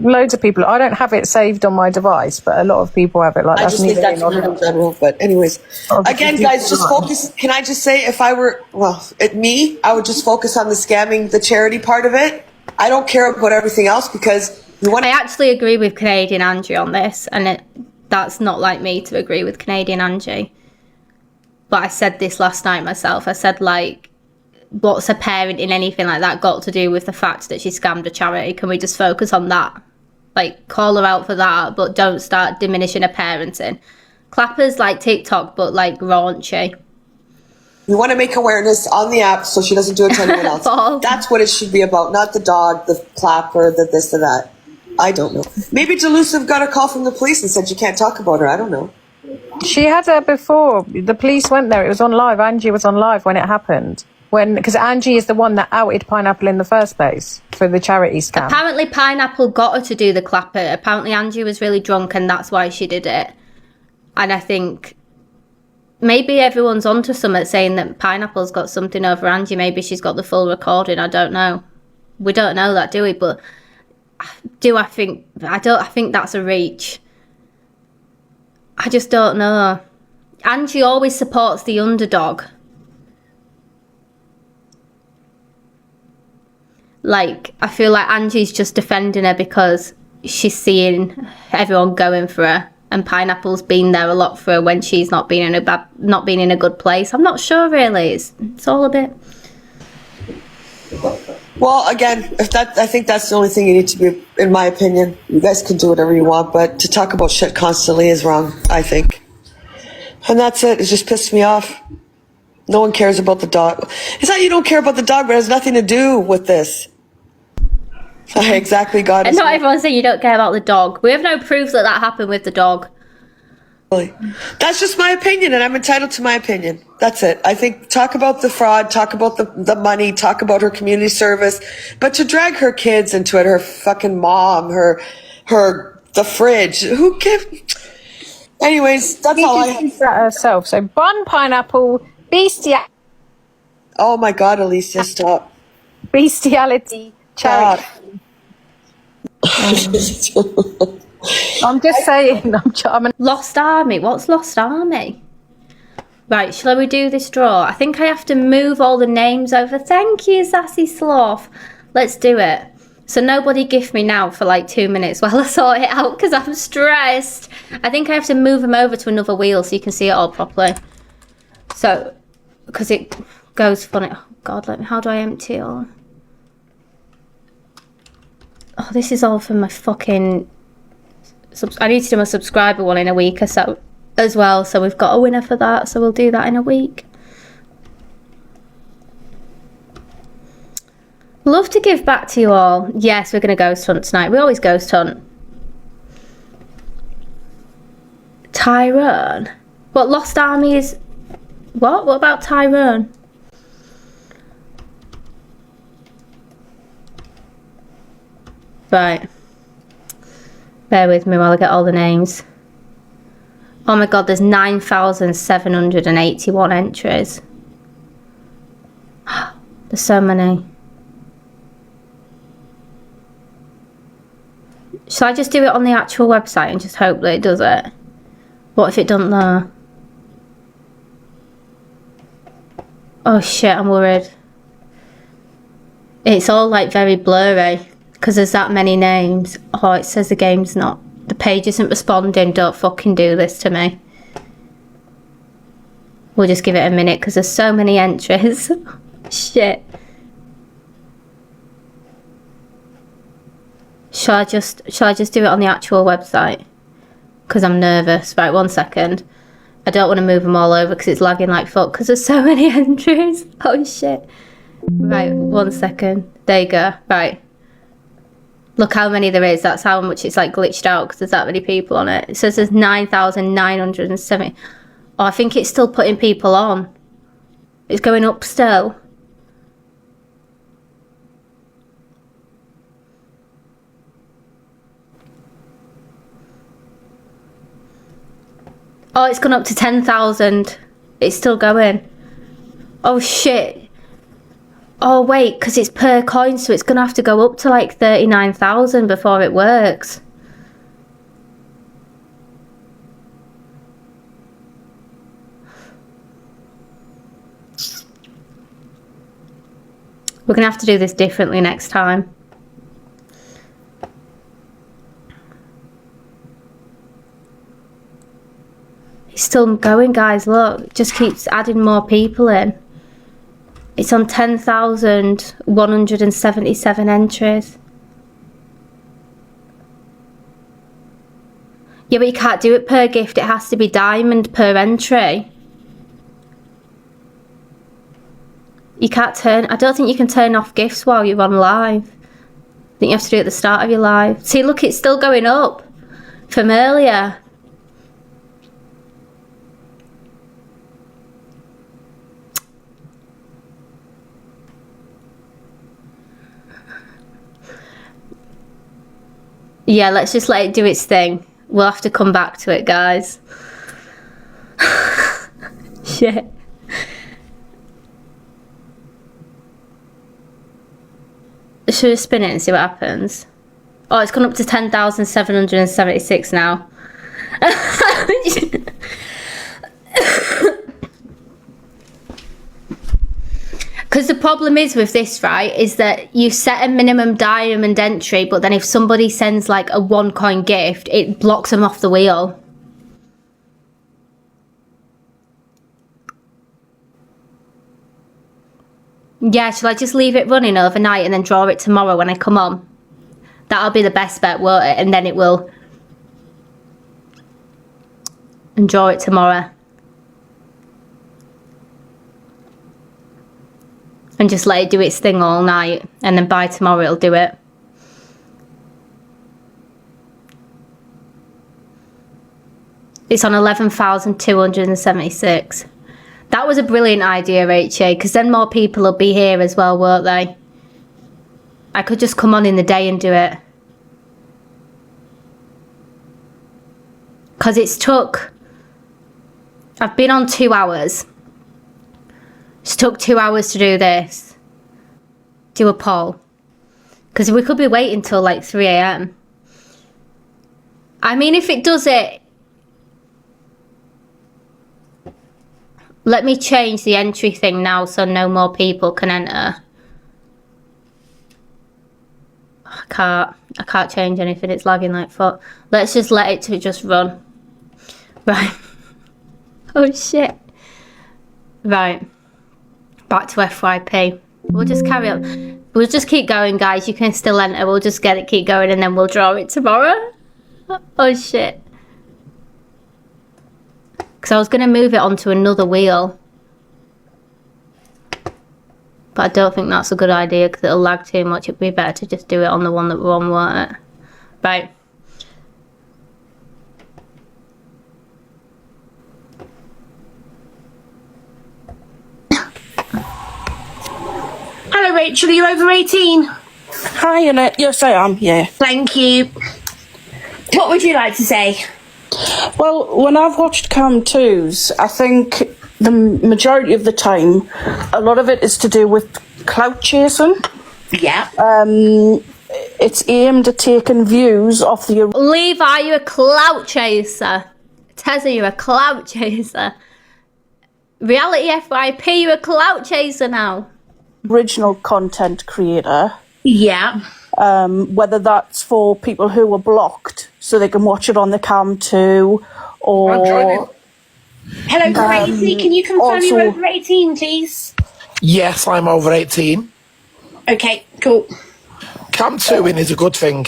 Loads of people. I don't have it saved on my device, but a lot of people have it. Like I just think that's weird in general. But anyways, again, guys, just focus. Can I just say, if I were, I would just focus on the scamming, the charity part of it. I don't care about everything else because I actually agree with Canadian Angie on this, and that's not like me to agree with Canadian Angie. But I said this last night myself. I said, like, what's a parent in anything like that got to do with the fact that she scammed a charity? Can we just focus on that? Like, call her out for that, but don't start diminishing her parenting. Clapper's like TikTok, but like raunchy. You want to make awareness on the app so she doesn't do it to anyone else. That's what it should be about, not the dog, the clapper, the this, or that. I don't know. Maybe Delusive got a call from the police and said you can't talk about her. I don't know. She had her before. The police went there. It was on live. Angie was on live when it happened. because Angie is the one that outed Pineapple in the first place for the charity scam. Apparently Pineapple got her to do the clapper. Apparently Angie was really drunk and that's why she did it. And I think maybe everyone's onto something, saying that Pineapple's got something over Angie. Maybe she's got the full recording. I don't know. We don't know that, do we? But I think that's a reach. I just don't know. Angie always supports the underdog. Like, I feel like Angie's just defending her because she's seeing everyone going for her, and Pineapple's been there a lot for her when she's not been in a good place. I'm not sure really. It's all a bit. Well, again, I think that's the only thing you need to be, in my opinion. You guys can do whatever you want, but to talk about shit constantly is wrong, I think. And that's it. It just pissed me off. No one cares about the dog. It's not you don't care about the dog, but it has nothing to do with this. Exactly, God. And not everyone's saying you don't care about the dog. We have no proof that happened with the dog. That's just my opinion, and I'm entitled to my opinion. That's it. I think talk about the fraud, talk about the money, talk about her community service, but to drag her kids into it, her fucking mom, the fridge, who gives? Anyways, that's all I have. That herself. So Bun Pineapple, Bestia. Oh my God, Alicia, stop. Bestiality charity. I'm just saying. I'm Lost Army. What's Lost Army? Right, shall we do this draw? I think I have to move all the names over. Thank you, Sassy Sloth. Let's do it. So nobody gift me now for like 2 minutes while I sort it out because I'm stressed. I think I have to move them over to another wheel so you can see it all properly. So, because it goes funny. Oh God, how do I empty it all? Oh, this is all for my fucking... I need to do my subscriber one in a week or so as well. So we've got a winner for that. So we'll do that in a week. Love to give back to you all. Yes, we're going to ghost hunt tonight. We always ghost hunt. Tyrone. What, Lost Army is... What? What about Tyrone? Right. Bear with me while I get all the names. Oh my God, there's 9,781 entries. There's so many. Shall I just do it on the actual website and just hope that it does it? What if it doesn't though? Oh shit, I'm worried. It's all like very blurry because there's that many names. Oh, it says the game's not... The page isn't responding. Don't fucking do this to me. We'll just give it a minute because there's so many entries. Shit. Shall I just do it on the actual website? Because I'm nervous. Right, 1 second. I don't want to move them all over because it's lagging like fuck because there's so many entries. Oh shit. Right, 1 second. There you go. Right. Look how many there is. That's how much it's like glitched out because there's that many people on it. It says there's 9,970. Oh, I think it's still putting people on. It's going up still. Oh, it's gone up to 10,000. It's still going. Oh, shit. Oh, wait, because it's per coin, so it's going to have to go up to like 39,000 before it works. We're going to have to do this differently next time. It's still going, guys, look. It just keeps adding more people in. It's on 10,177 entries. Yeah, but you can't do it per gift. It has to be diamond per entry. You can't turn... I don't think you can turn off gifts while you're on live. I think you have to do it at the start of your live. See, look, it's still going up from earlier. Yeah, let's just let it do its thing. We'll have to come back to it, guys. Shit. Should I spin it and see what happens? Oh, it's gone up to 10,776 now. Because the problem is with this, right, is that you set a minimum diamond entry, but then if somebody sends like a 1 coin gift, it blocks them off the wheel. Yeah, shall I just leave it running overnight and then draw it tomorrow when I come on? That'll be the best bet, won't it? And then it will... And draw it tomorrow. And just let it do its thing all night. And then by tomorrow it'll do it. It's on 11,276. That was a brilliant idea, HA, because then more people will be here as well, won't they? I could just come on in the day and do it. Because it's took... I've been on 2 hours. It's took 2 hours to do this. Do a poll. Because we could be waiting till like 3 AM. I mean, if it does it... Let me change the entry thing now so no more people can enter. I can't change anything. It's lagging like fuck. Let's just let it to just run. Right. Oh shit. Right. Back to FYP. We'll just carry on. We'll just keep going, guys. You can still enter. We'll just get it, keep going, and then we'll draw it tomorrow. Oh shit. Because I was going to move it onto another wheel. But I don't think that's a good idea because it'll lag too much. It'd be better to just do it on the one that we're on, won't it? Right. Hello, Rachel. Are you over 18? Hi, Annette. Yes, I am, yeah. Thank you. What would you like to say? Well, when I've watched Cam 2s, I think the majority of the time, a lot of it is to do with clout chasing. Yeah. It's aimed at taking views off the... Levi, you're a clout chaser. Tezza, you're a clout chaser. Reality FYP, you're a clout chaser now. Original content creator. Yeah. Whether that's for people who were blocked so they can watch it on the Cam 2 or... Hello, Crazy. Can you confirm you're over 18, please? Yes, I'm over 18. Okay, cool. Cam 2-ing is a good thing.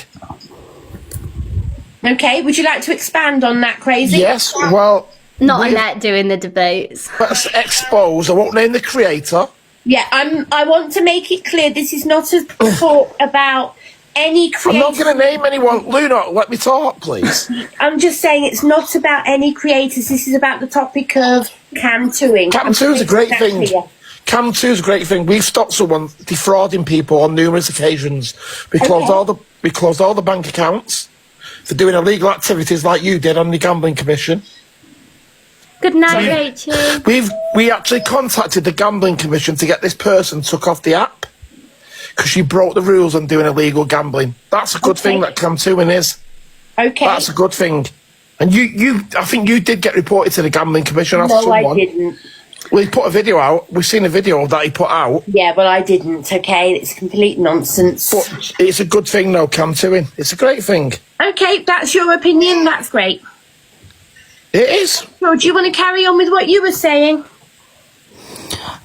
Okay, would you like to expand on that, Crazy? Yes, well... Not Annette doing the debates. Let's expose. I won't name the creator. Yeah, I want to make it clear this is not a talk about any creator. I'm not going to name anyone. Luna, let me talk, please. I'm just saying it's not about any creators. This is about the topic of Cam 2ing. Cam 2 is a great thing. Cam 2 is a great thing. We've stopped someone defrauding people on numerous occasions. We closed all the bank accounts for doing illegal activities like you did on the Gambling Commission. Good night, Rachel. We actually contacted the Gambling Commission to get this person took off the app because she broke the rules on doing illegal gambling. That's a good thing that Cam 2-ing is. Okay. That's a good thing. And I think you did get reported to the Gambling Commission after someone. No, I didn't. Well, he put a video out. We've seen a video that he put out. Yeah, well, I didn't, okay? It's complete nonsense. But it's a good thing, though, Cam 2-ing. It's a great thing. Okay, that's your opinion. That's great. It is. So, do you want to carry on with what you were saying?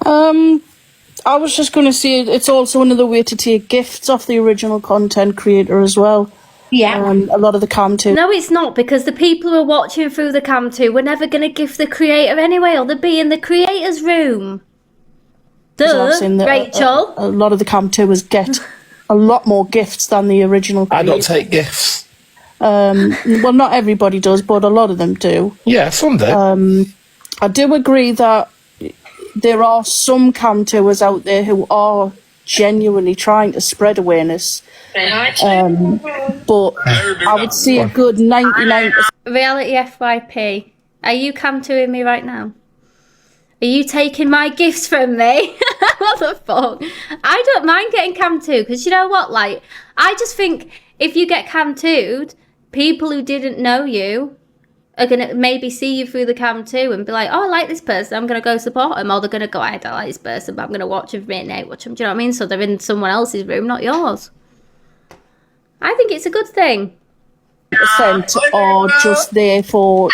I was just going to say it's also another way to take gifts off the original content creator as well. Yeah. A lot of the Cam 2. No, it's not, because the people who are watching through the Cam 2 were never going to gift the creator anyway, or they'd be in the creator's room. Duh, Rachel. A lot of the Cam 2ers get a lot more gifts than the original creator. I don't take gifts. Well, not everybody does, but a lot of them do. Yeah, some do. I do agree that there are some Cam 2ers out there who are genuinely trying to spread awareness. But I would say a good 99%. Reality FYP, are you cam to me right now? Are you taking my gifts from me? What the fuck? I don't mind getting cam too, because you know what? Like, I just think if you get cam too'd, people who didn't know you are going to maybe see you through the cam too and be like, oh, I like this person, I'm going to go support them. Or they're going to go, I don't like this person, but I'm going to watch them, watch them. Do you know what I mean? So they're in someone else's room, not yours. I think it's a good thing. Are just there for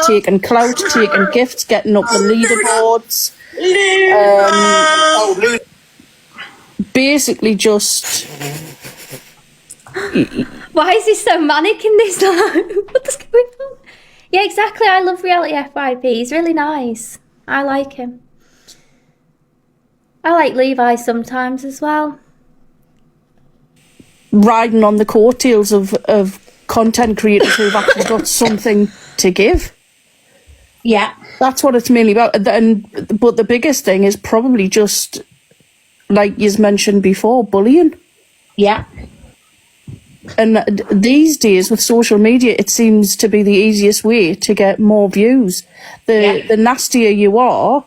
taking clout, taking gifts, getting up the leaderboards. Basically just... Why is he so manic in this life? What's going on? Yeah, exactly. I love reality FYP. He's really nice. I like him. I like Levi sometimes as well. Riding on the coattails of content creators who've actually got something to give. Yeah. That's what it's mainly about. But the biggest thing is probably just, like you mentioned before, bullying. Yeah. And these days with social media, it seems to be the easiest way to get more views. The nastier you are,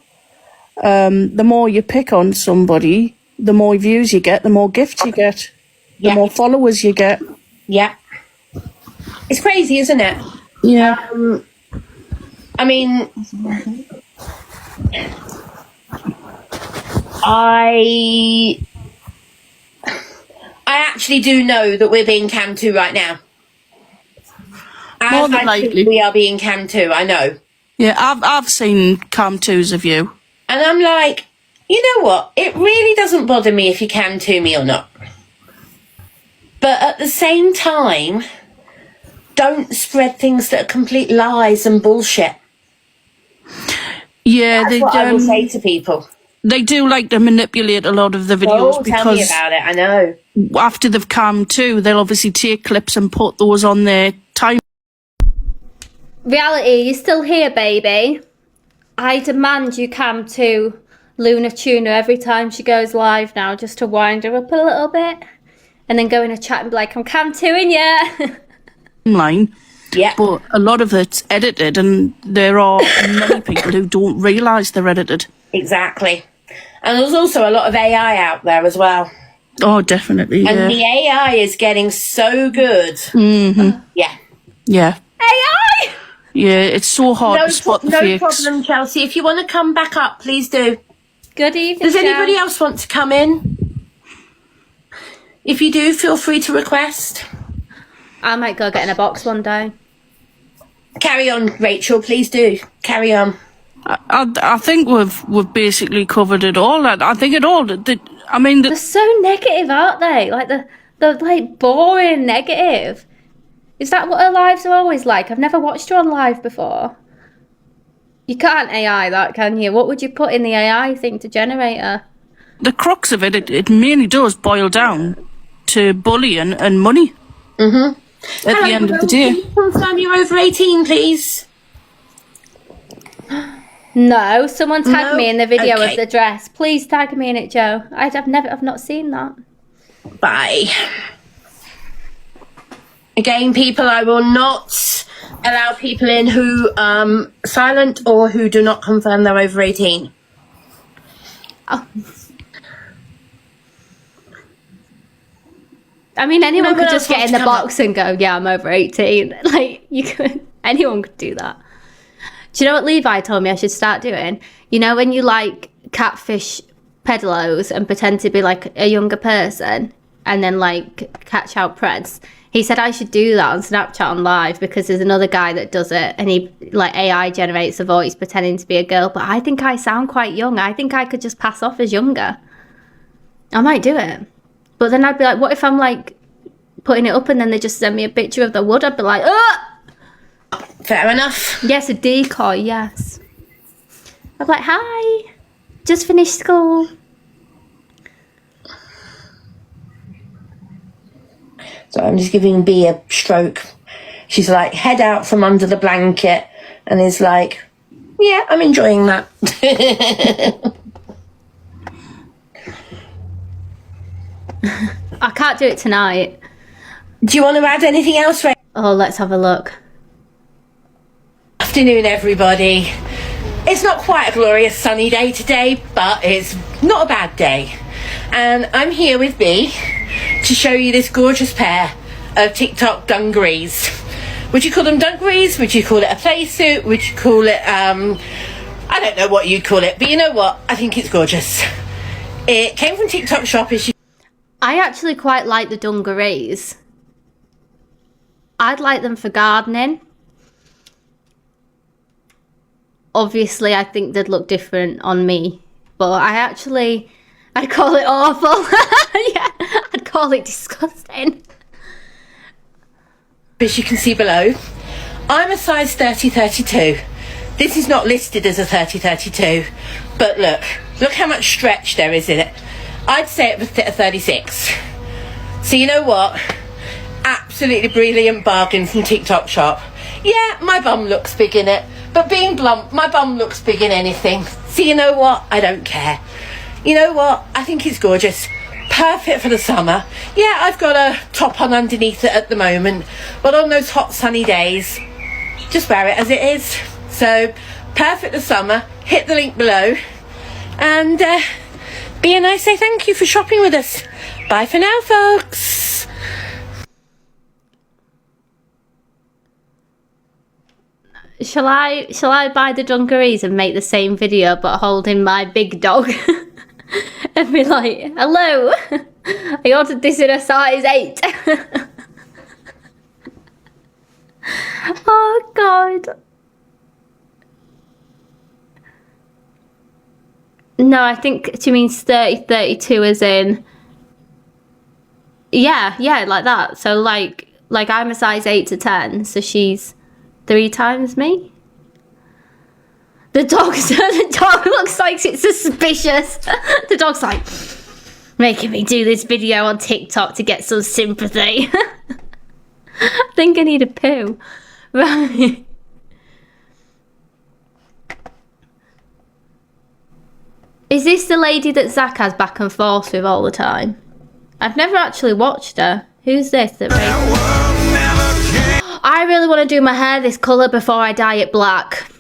the more you pick on somebody, the more views you get, the more gifts you get, the more followers you get. Yeah. It's crazy, isn't it? Yeah. I mean, I actually do know that we're being cam to right now. More than likely. We are being cam to, I know. Yeah, I've seen cam twos of you. And I'm like, you know what? It really doesn't bother me if you cam to me or not. But at the same time, don't spread things that are complete lies and bullshit. Yeah, that's what I will say to people. They do like to manipulate a lot of the videos because tell me about it. I know. After they've cam too, they'll obviously take clips and put those on their time. Reality, you still here, baby? I demand you cam to Luna Tuna every time she goes live now, just to wind her up a little bit, and then go in a chat and be like, I'm cam toing ya. Line. Yeah. But a lot of it's edited, and there are many people who don't realise they're edited. Exactly. And there's also a lot of AI out there as well. Oh, definitely. And the AI is getting so good. Mm-hmm. Yeah. Yeah. AI! Yeah, it's so hard to spot the fakes. No problem, Chelsea. If you want to come back up, please do. Good evening, Does anybody else want to come in? If you do, feel free to request. I might go get in a box one day. Carry on, Rachel. Please do. Carry on. I think we've basically covered it all. I think it all. They're so negative, aren't they? Like they're like boring negative. Is that what her lives are always like? I've never watched her on live before. You can't AI that, can you? What would you put in the AI thing to generate her? The crux of it mainly does boil down to bullying and money. Mm-hmm. At the end of the day. Can you confirm you're over 18, please? No, someone tagged me in the video Okay. of the dress. Please tag me in it, Joe. I've not seen that. Bye. Again, people, I will not allow people in who silent or who do not confirm they're over 18. Oh. I mean, anyone could just get in the box and go, yeah, I'm over 18. Like, you could, anyone could do that. Do you know what Levi told me I should start doing? You know when you like catfish pedalos and pretend to be like a younger person and then like catch out preds? He said I should do that on Snapchat on live because there's another guy that does it and he like AI generates a voice pretending to be a girl. But I think I sound quite young. I think I could just pass off as younger. I might do it. But then I'd be like, what if I'm like putting it up and then they just send me a picture of the wood? I'd be like, ugh! Fair enough. Yes, a decoy, yes. I'm like, hi, just finished school. So I'm just giving B a stroke. She's like, head out from under the blanket and is like, yeah, I'm enjoying that. I can't do it tonight. Do you want to add anything else, Ray? Oh, let's have a look. Afternoon, everybody. It's not quite a glorious sunny day today, but it's not a bad day. And I'm here with B to show you this gorgeous pair of TikTok dungarees. Would you call them dungarees? Would you call it a play suit? Would you call it, I don't know what you'd call it, but you know what? I think it's gorgeous. It came from TikTok Shop. I actually quite like the dungarees. I'd like them for gardening. Obviously, I think they'd look different on me, but I'd call it awful. Yeah, I'd call it disgusting. As you can see below, I'm a size 30-32. This is not listed as a 30-32, but look how much stretch there is in it. I'd say it was a 36. So you know what? Absolutely brilliant bargain from TikTok Shop. Yeah, my bum looks big in it, but being blunt, my bum looks big in anything. So you know what? I don't care. You know what? I think it's gorgeous. Perfect for the summer. Yeah, I've got a top on underneath it at the moment, but on those hot sunny days, just wear it as it is. So, perfect for summer. Hit the link below. And B and I say thank you for shopping with us. Bye for now, folks. Shall I buy the dungarees and make the same video but holding my big dog? And be like, hello, I ordered this in a size 8. Oh God. No, I think she means 30-32 as in, yeah, like that. So like I'm a size 8 to 10, so she's 3 times me. The dog looks like it's suspicious. The dog's like, making me do this video on TikTok to get some sympathy. I think I need a poo. Right. Is this the lady that Zach has back and forth with all the time? I've never actually watched her. Who's this that I really want to do my hair this colour before I dye it black.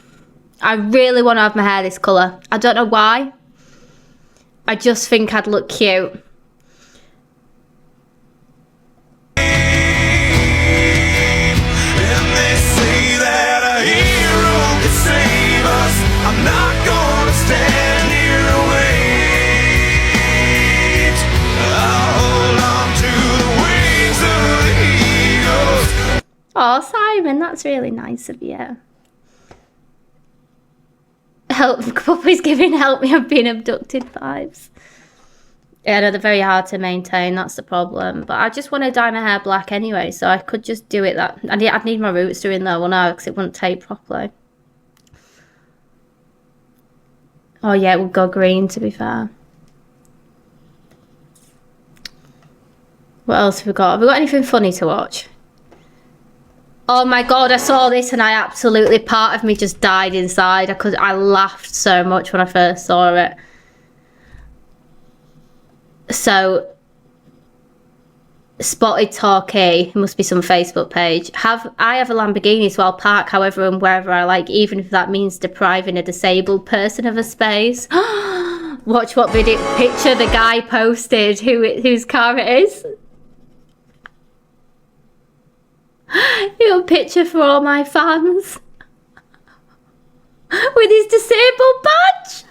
I really want to have my hair this colour. I don't know why. I just think I'd look cute. Oh, Simon, that's really nice of you. Puppy's giving help me, I've been abducted vibes. Yeah, no, they're very hard to maintain, that's the problem. But I just want to dye my hair black anyway, so I could just do it that... I'd need my roots doing though, now, because it wouldn't tape properly. Oh yeah, it would go green, to be fair. What else have we got? Have we got anything funny to watch? Oh my God, I saw this and part of me just died inside. I laughed so much when I first saw it. So, Spotted Torquay, must be some Facebook page. I have a Lamborghini, so I'll park however and wherever I like, even if that means depriving a disabled person of a space. Watch what picture the guy posted, whose car it is. Your picture for all my fans with his disabled badge.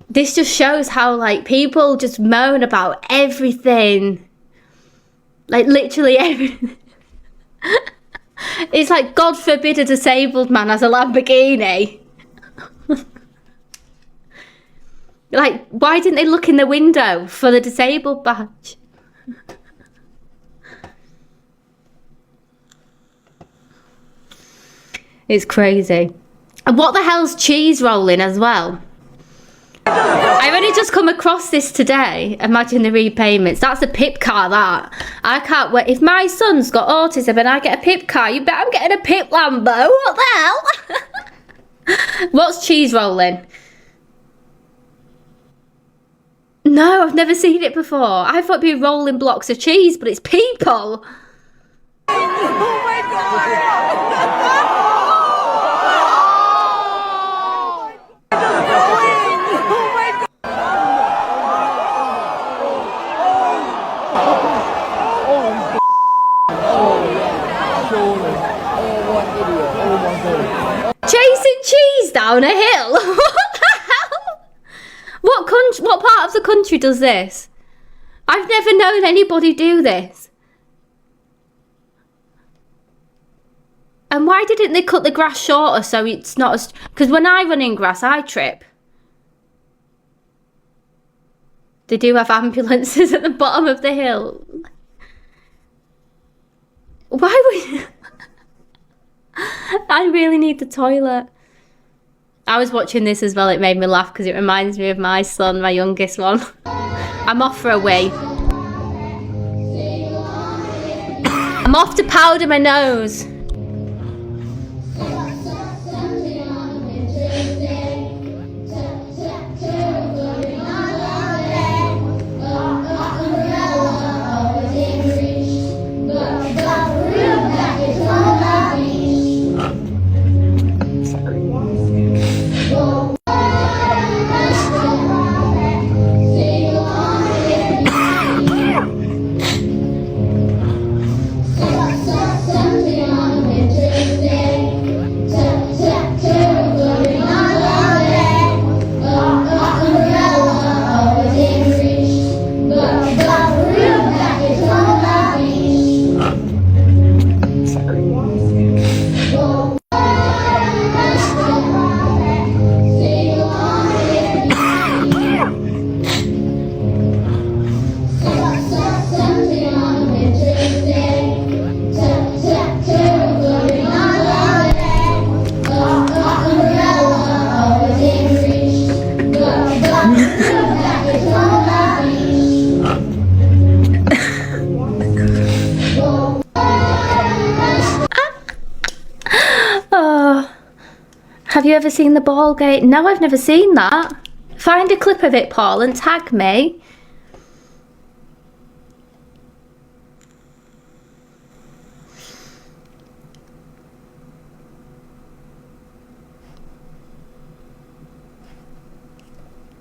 This just shows how like people just moan about everything, like literally everything. It's like, God forbid a disabled man has a Lamborghini. Like, why didn't they look in the window for the disabled badge? It's crazy. And what the hell's cheese rolling as well? I've only just come across this today. Imagine the repayments. That's a pip car, that. I can't wait. If my son's got autism and I get a pip car, you bet I'm getting a pip Lambo. What the hell? What's cheese rolling? No, I've never seen it before. I thought it'd be rolling blocks of cheese, but it's people. Oh my god! Chasing cheese down a hill? What the hell? What part of the country does this? I've never known anybody do this. And why didn't they cut the grass shorter so it's not as... Because when I run in grass, I trip. They do have ambulances at the bottom of the hill. Why would... I really need the toilet. I was watching this as well. It made me laugh because it reminds me of my son, my youngest one. I'm off for a wee. I'm off to powder my nose. Have you ever seen the ball gate? No, I've never seen that. Find a clip of it, Paul, and tag me.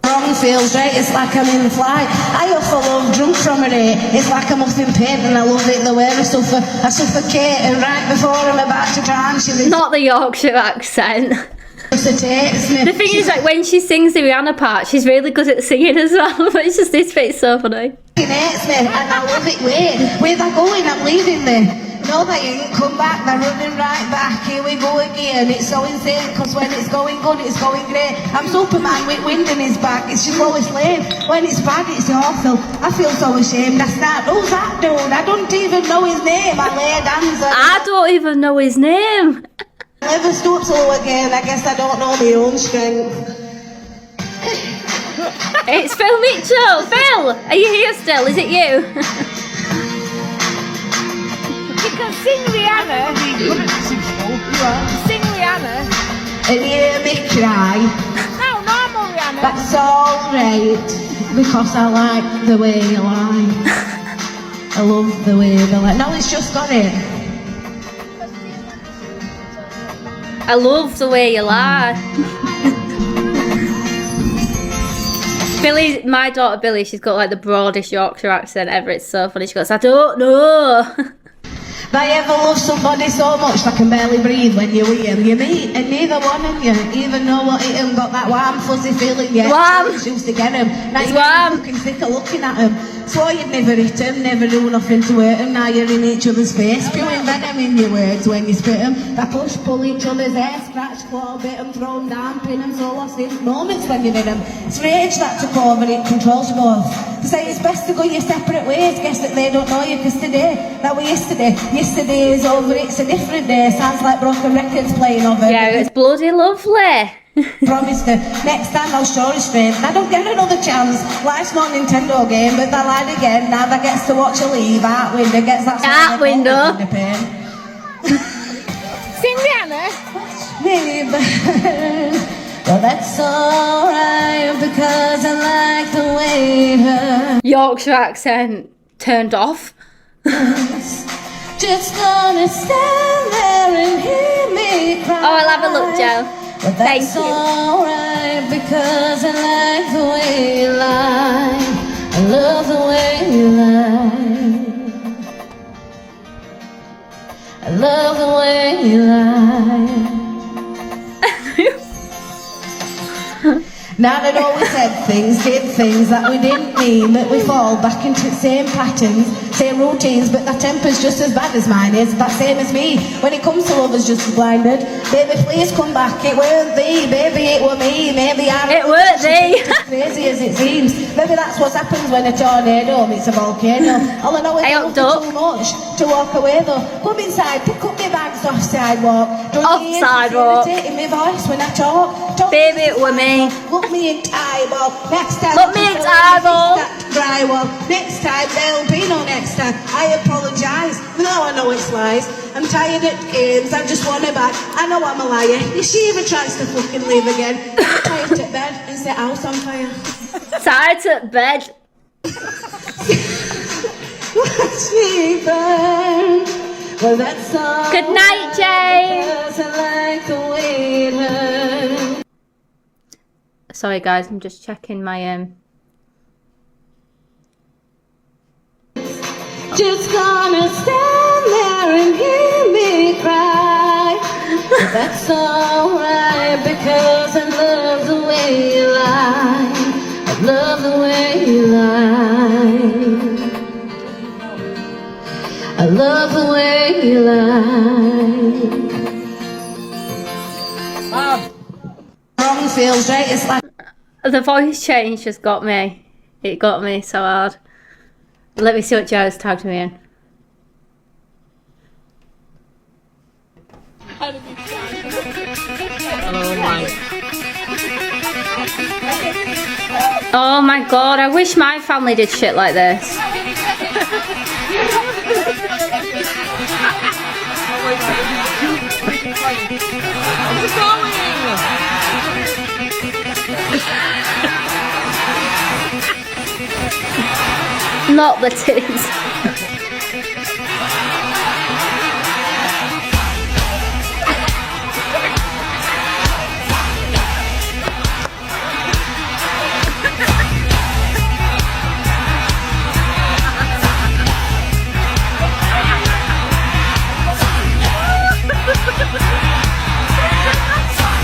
Wrong feels right, it's like I'm in flight. I also love drunk from it. It's like I'm off in paint and I love it the way I suffocate and right before I'm about to drown she was... Not the Yorkshire accent. The thing is, like, when she sings the Rihanna part, she's really good at singing as well, but it's just this bit's so funny. She hates me and I love it. Where they're going, I'm leaving there. No, they ain't come back, they're running right back. Here we go again. It's so insane, cause when it's going good, it's going great. I'm Superman with wind in his back. It's just Lois Lane. When it's bad, it's awful. I feel so ashamed. I start, who's that dude? I don't even know his name. I laid hands on... I don't even know his name. Never stoop slow again. I guess I don't know my own strength. It's Phil Mitchell. Phil, are you here still? Is it you? You can sing Rihanna. Sing Rihanna. And you hear me cry. No, normal Rihanna. That's alright. Because I like the way you lie. I love the way they lie. No, it's just got it. I love the way you lie. Billy, my daughter Billy, she's got like the broadest Yorkshire accent ever. It's so funny. She goes, I don't know. Have I ever loved somebody so much I can barely breathe when you're with them? You meet and neither one of you even know what it and got that warm fuzzy feeling yet. Warm. Used to get them. Now It's you're warm. looking sick of looking at them. Swore you'd never hit them, never do nothing to hurt them. Now you're in each other's face, spewing venom in your words when you spit them. They push, pull each other's hair, scratch, claw, bit them, throw them down, pin them, so lost in moments when you're in them. It's rage that took over, it controls you both. They say it's best to go your separate ways, guess that they don't know you, cause today, that was yesterday. Yesterday is over, it's a different day. Sounds like broken records playing over. Yeah, it's bloody lovely. Promised her, next time I'll show restraint. I don't get another chance. Life's not a Nintendo game, but they lied again. Now they gets to watch a leave. Out window gets that Out window. Sing Rihanna. Well, that's alright because I like the way it hurts. Yorkshire accent turned off. Just gonna stand there and hear me cry. Oh, I'll have a look, Joe. But that's alright because I like the way you lie. I love the way you lie. I love the way you lie. Now I'd always said things, did things that we didn't mean, but we fall back into the same patterns, same routines, but that temper's just as bad as mine is, that same as me. When it comes to lovers just as blinded, baby please come back, it weren't thee, baby it were me, maybe I'm it weren't thee. As crazy as it seems, maybe that's what happens when a tornado meets a volcano. All I know is I love you too much to walk away though. Come inside, pick up my bags off sidewalk. Off sidewalk. Irritating my voice when I talk. Baby it were me. Look me in eyeball. Next time. Look me in eyeball. Drywall. Next time there'll be no next time. I apologise. Now I know it's lies. I'm tired of games. I just want it back. I know I'm a liar. If she ever tries to fucking leave again, tired to bed and set house on fire. Tired to bed. Watch me burn. Well, that's all. Good night, Jane. Because I like the way it hurts. Sorry guys, I'm just checking my Just gonna stand there and hear me cry. But that's alright because I love the way you lie. I love the way you lie. I love the way you lie. Wrong feels right, it's like the voice change just got me. It got me so hard. Let me see what Joe's tagged me in. Oh my god, I wish my family did shit like this. Not the titties.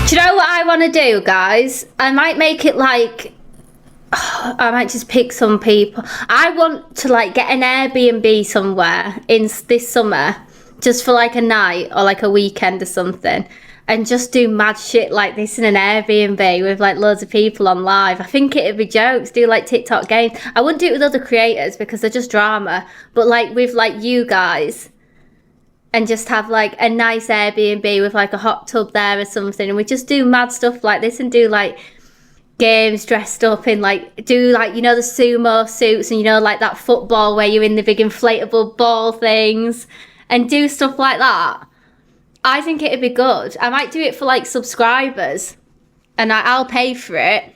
Do you know what I want to do, guys? I might make it like, I might just pick some people. I want to like get an Airbnb somewhere in this summer, just for like a night or like a weekend or something, and just do mad shit like this in an Airbnb with like loads of people on live. I think it'd be jokes, do like TikTok games. I wouldn't do it with other creators because they're just drama, but like with like you guys, and just have like a nice Airbnb with like a hot tub there or something, and we just do mad stuff like this and do like games dressed up in like, do like, you know, the sumo suits and, you know, like that football where you're in the big inflatable ball things, and do stuff like that. I think it'd be good. I might do it for like subscribers, and I'll pay for it,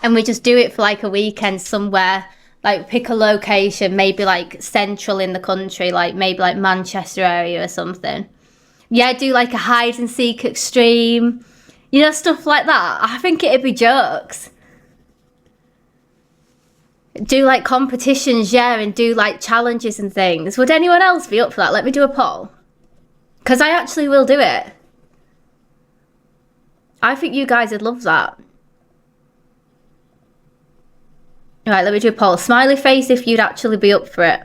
and we just do it for like a weekend somewhere. Like pick a location, maybe like central in the country, like maybe like Manchester area or something. Yeah, do like a hide and seek extreme, you know, stuff like that. I think it'd be jokes. Do like competitions, yeah, and do like challenges and things. Would anyone else be up for that? Let me do a poll. Because I actually will do it. I think you guys would love that. Right, let me do a poll. Smiley face if you'd actually be up for it.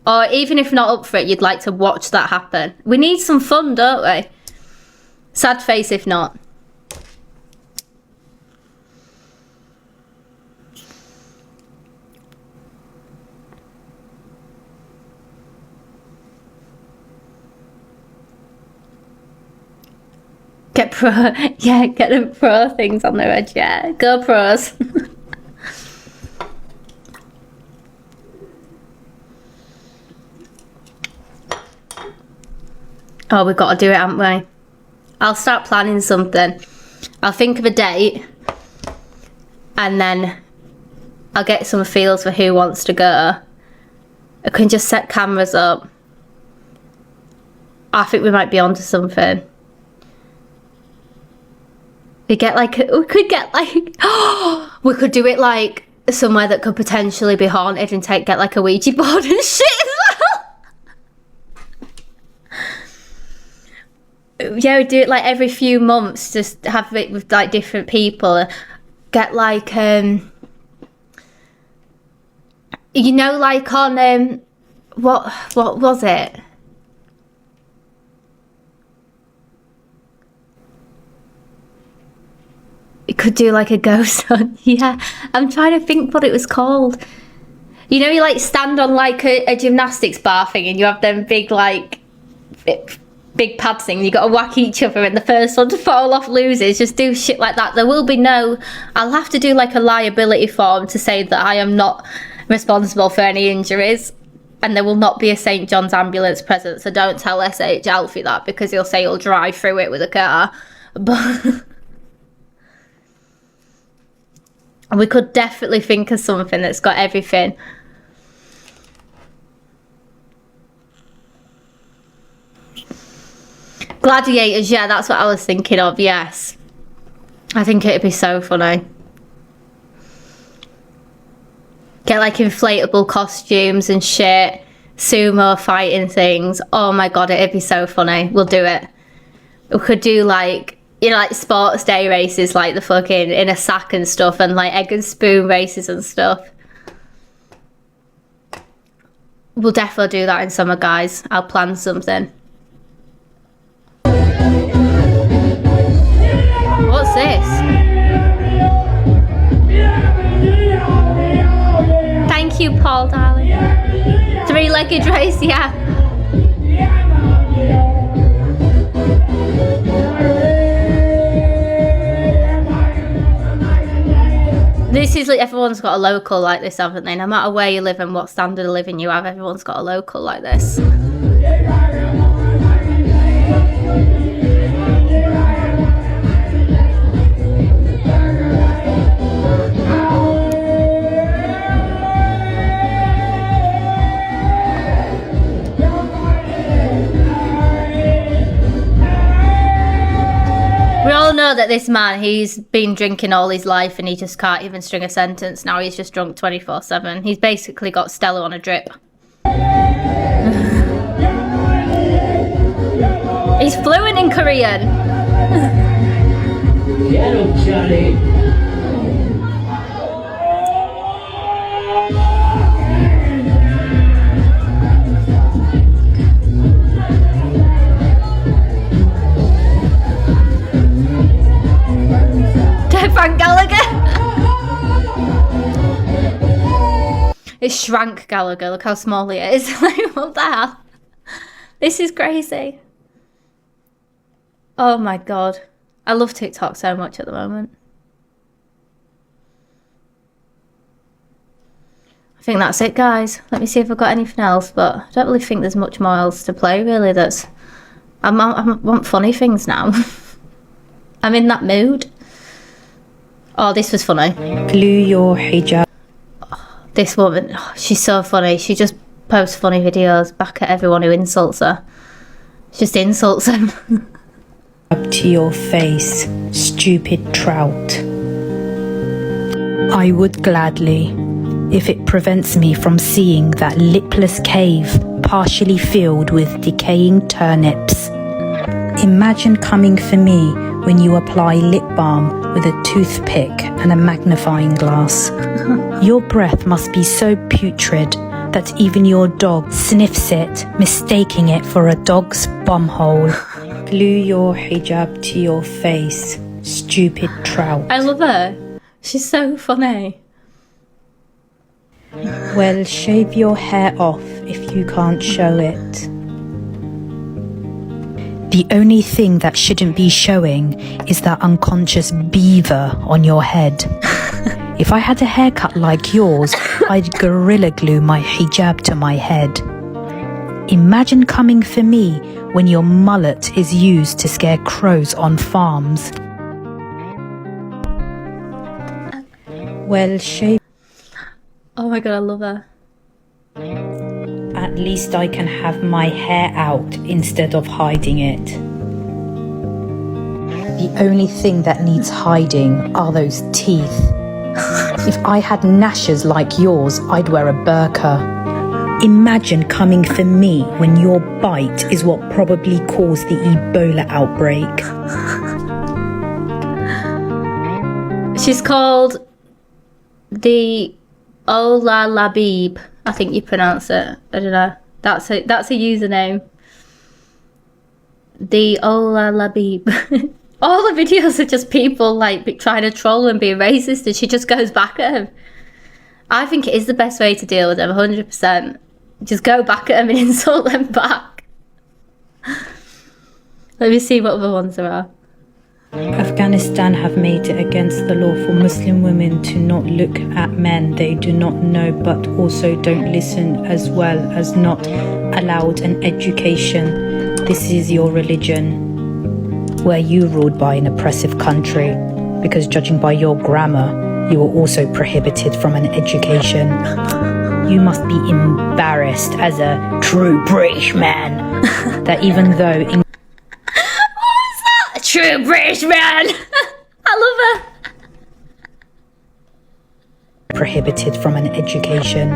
Or even if not up for it, you'd like to watch that happen. We need some fun, don't we? Sad face if not. Get pro, yeah, get the pro things on their edge, yeah. Go pros. Oh, we've got to do it, haven't we? I'll start planning something. I'll think of a date and then I'll get some feels for who wants to go. I can just set cameras up. I think we might be onto something. We could get like, we could do it like somewhere that could potentially be haunted and get like a Ouija board and shit as well. Yeah, we do it like every few months, just have it with like different people. Get like, you know, like on, what was it? It could do like a ghost hunt. Yeah, I'm trying to think what it was called. You know, you like stand on like a gymnastics bar thing and you have them big like big pads thing and you got to whack each other and the first one to fall off loses. Just do shit like that. There will be no, I'll have to do like a liability form to say that I am not responsible for any injuries, and there will not be a St. John's ambulance present, so don't tell SH Alfie that, because he'll say he'll drive through it with a car. But we could definitely think of something that's got everything. Gladiators, yeah, that's what I was thinking of, yes. I think it'd be so funny. Get like inflatable costumes and shit, sumo fighting things. Oh my god, it'd be so funny. We'll do it. We could do like, you know, like sports day races, like the fucking in a sack and stuff, and like egg and spoon races and stuff. We'll definitely do that in summer, guys. I'll plan something. What's this? Thank you, Paul, darling. Three-legged race, yeah. This is like, everyone's got a local like this, haven't they? No matter where you live and what standard of living you have, everyone's got a local like this. We all know that this man, he's been drinking all his life and he just can't even string a sentence. Now he's just drunk 24/7. He's basically got Stella on a drip. He's fluent in Korean. Frank Gallagher. It's Shrank Gallagher. Look how small he is. Like, what the hell? This is crazy. Oh my god. I love TikTok so much at the moment. I think that's it, guys. Let me see if I've got anything else, but I don't really think there's much more else to play, really. That's... I want funny things now. I'm in that mood. Oh, this was funny. Glue your hijab. This woman, oh, she's so funny. She just posts funny videos back at everyone who insults her. She just insults them. Up to your face, stupid trout. I would gladly, if it prevents me from seeing that lipless cave partially filled with decaying turnips. Imagine coming for me when you apply lip balm with a toothpick and a magnifying glass. Your breath must be so putrid that even your dog sniffs it, mistaking it for a dog's bumhole. Glue your hijab to your face, stupid trout. I love her. She's so funny. Well, shave your hair off if you can't show it. The only thing that shouldn't be showing is that unconscious beaver on your head. If I had a haircut like yours, I'd gorilla glue my hijab to my head. Imagine coming for me when your mullet is used to scare crows on farms. Well, shape. Oh my god, I love her. At least I can have my hair out instead of hiding it. The only thing that needs hiding are those teeth. If I had gnashes like yours, I'd wear a burqa. Imagine coming for me when your bite is what probably caused the Ebola outbreak. She's called the Ola Labib. I think you pronounce it. I don't know. That's a username. The Ola Labib. All the videos are just people like trying to troll and be racist, and she just goes back at him. I think it is the best way to deal with them, 100%. Just go back at them and insult them back. Let me see what other ones there are. Afghanistan have made it against the law for Muslim women to not look at men they do not know, but also don't listen, as well as not allowed an education. This is your religion. Were you ruled by an oppressive country? Because judging by your grammar, you were also prohibited from an education. You must be embarrassed as a true British man that even though A true British man. I love her. prohibited from an education.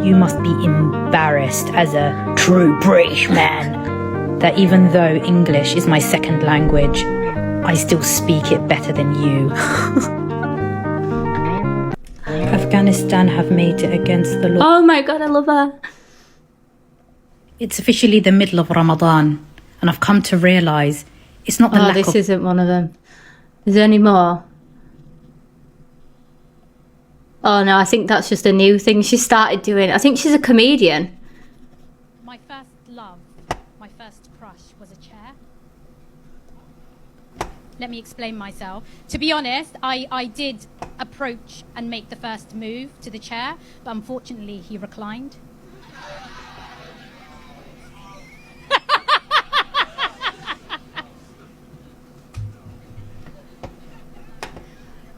You must be embarrassed as a true British man that even though English is my second language, I still speak it better than you. Afghanistan have made it against the law. Oh my god, I love her. It's officially the middle of Ramadan, and I've come to realise it's not the lack this of... isn't one of them. Is there any more? Oh no, I think that's just a new thing she started doing. I think she's a comedian. My first love, my first crush was a chair. Let me explain myself. To be honest, I did approach and make the first move to the chair, but unfortunately he reclined.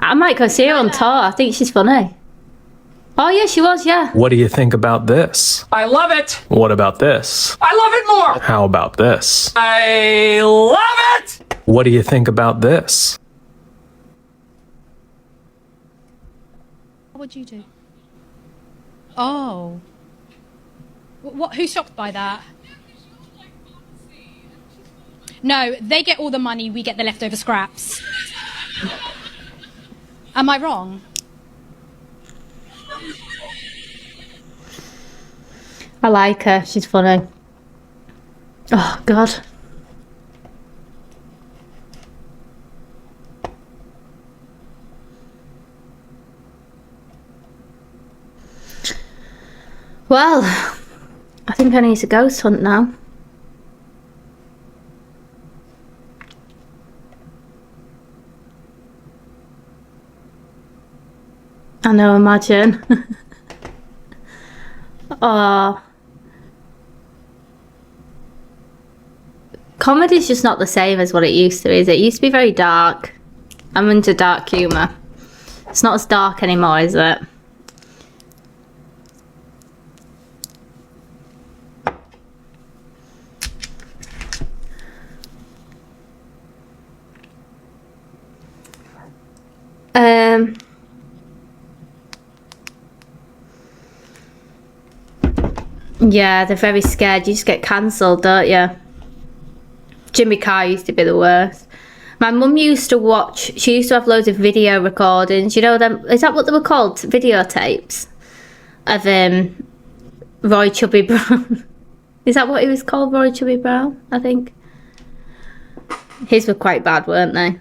I might go see her on tour. I think she's funny. Oh yeah, she was, yeah. What do you think about this? I love it. What about this? I love it more. How about this? I love it. What do you think about this? What would you do? Oh. What? Who's shocked by that? No, they get all the money, we get the leftover scraps. Am I wrong? I like her. She's funny. Oh, God. Well, I think I need to ghost hunt now. I know, imagine. Oh. Comedy's just not the same as what it used to, is it? It used to be very dark. I'm into dark humour. It's not as dark anymore, is it? Yeah, they're very scared. You just get cancelled, don't you? Jimmy Carr used to be the worst. My mum used to watch, she used to have loads of video recordings. You know them, is that what they were called? Videotapes of Roy Chubby Brown. Is that what he was called, Roy Chubby Brown? I think. His were quite bad, weren't they?